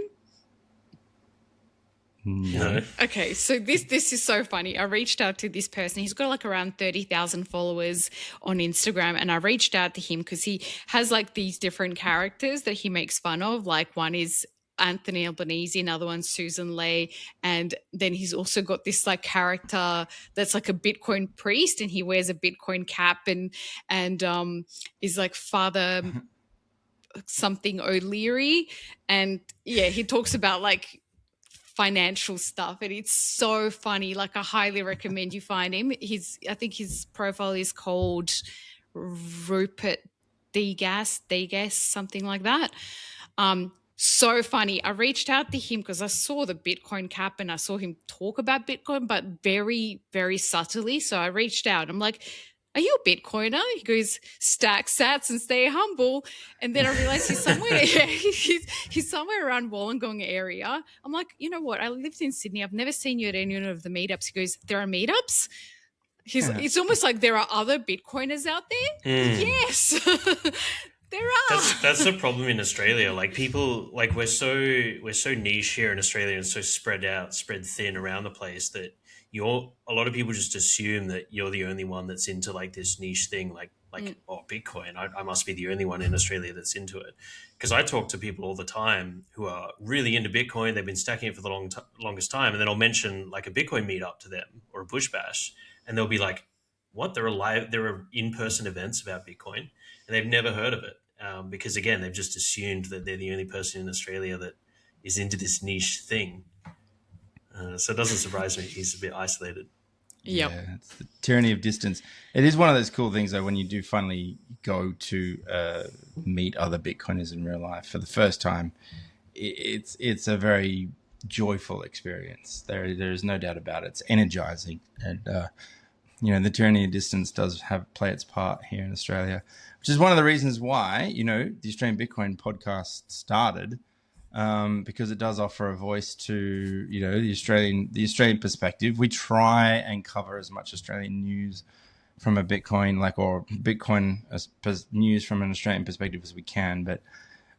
No. Okay, so this is so funny. I reached out to this person. He's got like around 30,000 followers on Instagram, and I reached out to him because he has like these different characters that he makes fun of. Like one is Anthony Albanese, another one's Susan Lay, and then he's also got this like character that's like a Bitcoin priest, and he wears a Bitcoin cap and is like Father something O'Leary, and yeah, he talks about like financial stuff, and it's so funny. Like I highly recommend you find him. I think his profile is called Rupert Degas, something like that. So funny. I reached out to him because I saw the Bitcoin cap and I saw him talk about Bitcoin, but very, very subtly. So I reached out. I'm like, are you a Bitcoiner? He goes, stack sats and stay humble. And then I realized he's somewhere, he's somewhere around Wollongong area. I'm like, you know what? I lived in Sydney. I've never seen you at any of the meetups. He goes, there are meetups? It's almost like there are other Bitcoiners out there. Yes. There are. That's the problem in Australia. Like people, like we're so niche here in Australia and so spread thin around the place that a lot of people just assume that you're the only one that's into like this niche thing, like Bitcoin. I must be the only one in Australia that's into it. Because I talk to people all the time who are really into Bitcoin. They've been stacking it for the longest time, and then I'll mention like a Bitcoin meetup to them or a Bush Bash, and they'll be like, "What? There are in-person events about Bitcoin." And they've never heard of it because, again, they've just assumed that they're the only person in Australia that is into this niche thing. So it doesn't surprise me he's a bit isolated. Yep. Yeah, it's the tyranny of distance. It is one of those cool things, though, when you do finally go to meet other Bitcoiners in real life for the first time. It's a very joyful experience. There's no doubt about it. It's energizing, and the tyranny of distance does play its part here in Australia, which is one of the reasons why, the Australian Bitcoin podcast started, because it does offer a voice to, the Australian perspective. We try and cover as much Australian news from a Bitcoin, or Bitcoin news from an Australian perspective as we can. But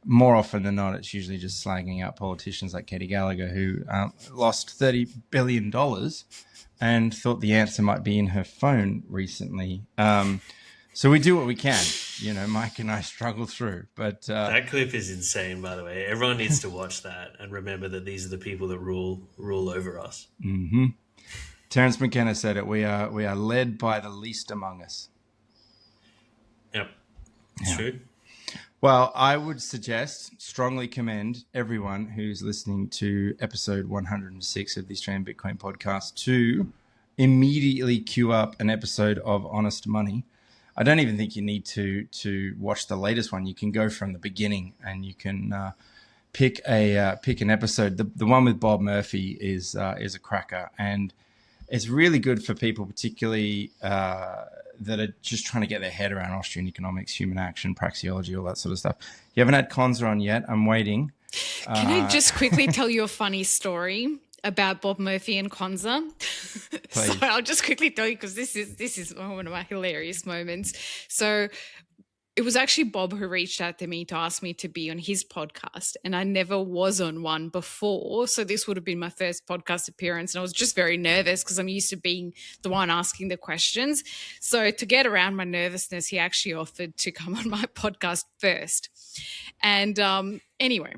more often than not, it's usually just slagging out politicians like Katie Gallagher, who lost $30 billion and thought the answer might be in her phone recently. So we do what we can. Mike and I struggle through. But that clip is insane, by the way. Everyone needs to watch that and remember that these are the people that rule over us. Mm-hmm. Terence McKenna said it. We are led by the least among us. Yep, it's true. Well, I would strongly commend everyone who's listening to episode 106 of the Australian Bitcoin podcast to immediately queue up an episode of Honest Money. I don't even think you need to watch the latest one. You can go from the beginning and you can pick an episode. The one with Bob Murphy is a cracker, and it's really good for people, particularly that are just trying to get their head around Austrian economics, human action, praxeology, all that sort of stuff. You haven't had Konza on yet. I'm waiting. Can I just quickly tell you a funny story about Bob Murphy and Konza? So I'll just quickly tell you, because this is one of my hilarious moments. So it was actually Bob who reached out to me to ask me to be on his podcast, and I never was on one before. So this would have been my first podcast appearance, and I was just very nervous because I'm used to being the one asking the questions. So to get around my nervousness, he actually offered to come on my podcast first. And anyway,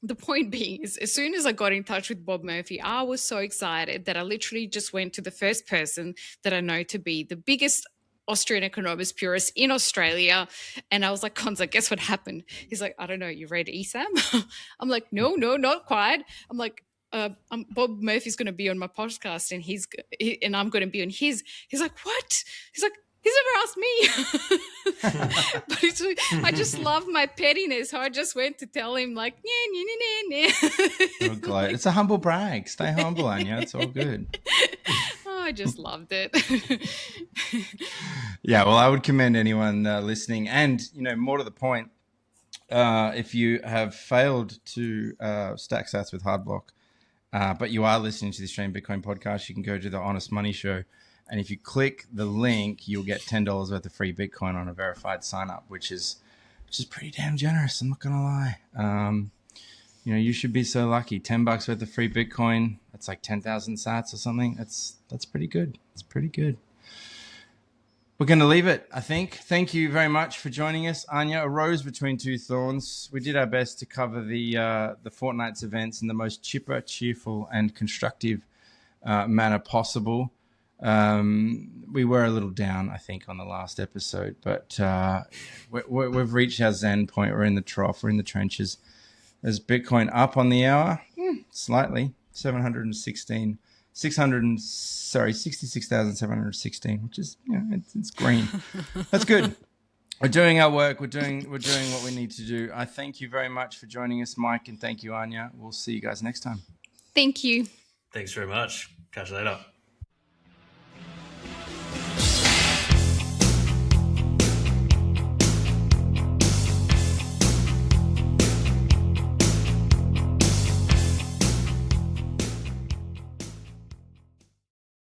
the point being is, as soon as I got in touch with Bob Murphy, I was so excited that I literally just went to the first person that I know to be the biggest Austrian economics purist in Australia. And I was like, Konza, guess what happened? He's like, I don't know, you read ESAM? I'm like, no, not quite. I'm like, Bob Murphy's going to be on my podcast and I'm going to be on his. He's like, what? He's like, he's never asked me. But I just love my pettiness. So I just went to tell him like, yeah. It's a humble brag. Stay humble, Anja. It's all good. I just loved it. Yeah, well, I would commend anyone listening. And, more to the point, if you have failed to stack sats with Hardblock, but you are listening to the Australian Bitcoin podcast, you can go to the Honest Money Show. And if you click the link, you'll get $10 worth of free Bitcoin on a verified sign up, which is pretty damn generous. I'm not going to lie. You should be so lucky. $10 worth of free Bitcoin. That's like 10,000 sats or something. That's pretty good. It's pretty good. We're going to leave it, I think. Thank you very much for joining us, Anja. A rose between two thorns. We did our best to cover the fortnight's events in the most chipper, cheerful, and constructive manner possible. We were a little down, I think, on the last episode, but we've reached our zen point. We're in the trough. We're in the trenches. There's Bitcoin up on the hour, slightly, 66,716, which is, it's green. That's good. We're doing our work. We're doing what we need to do. I thank you very much for joining us, Mike, and thank you, Anja. We'll see you guys next time. Thank you. Thanks very much. Catch you later.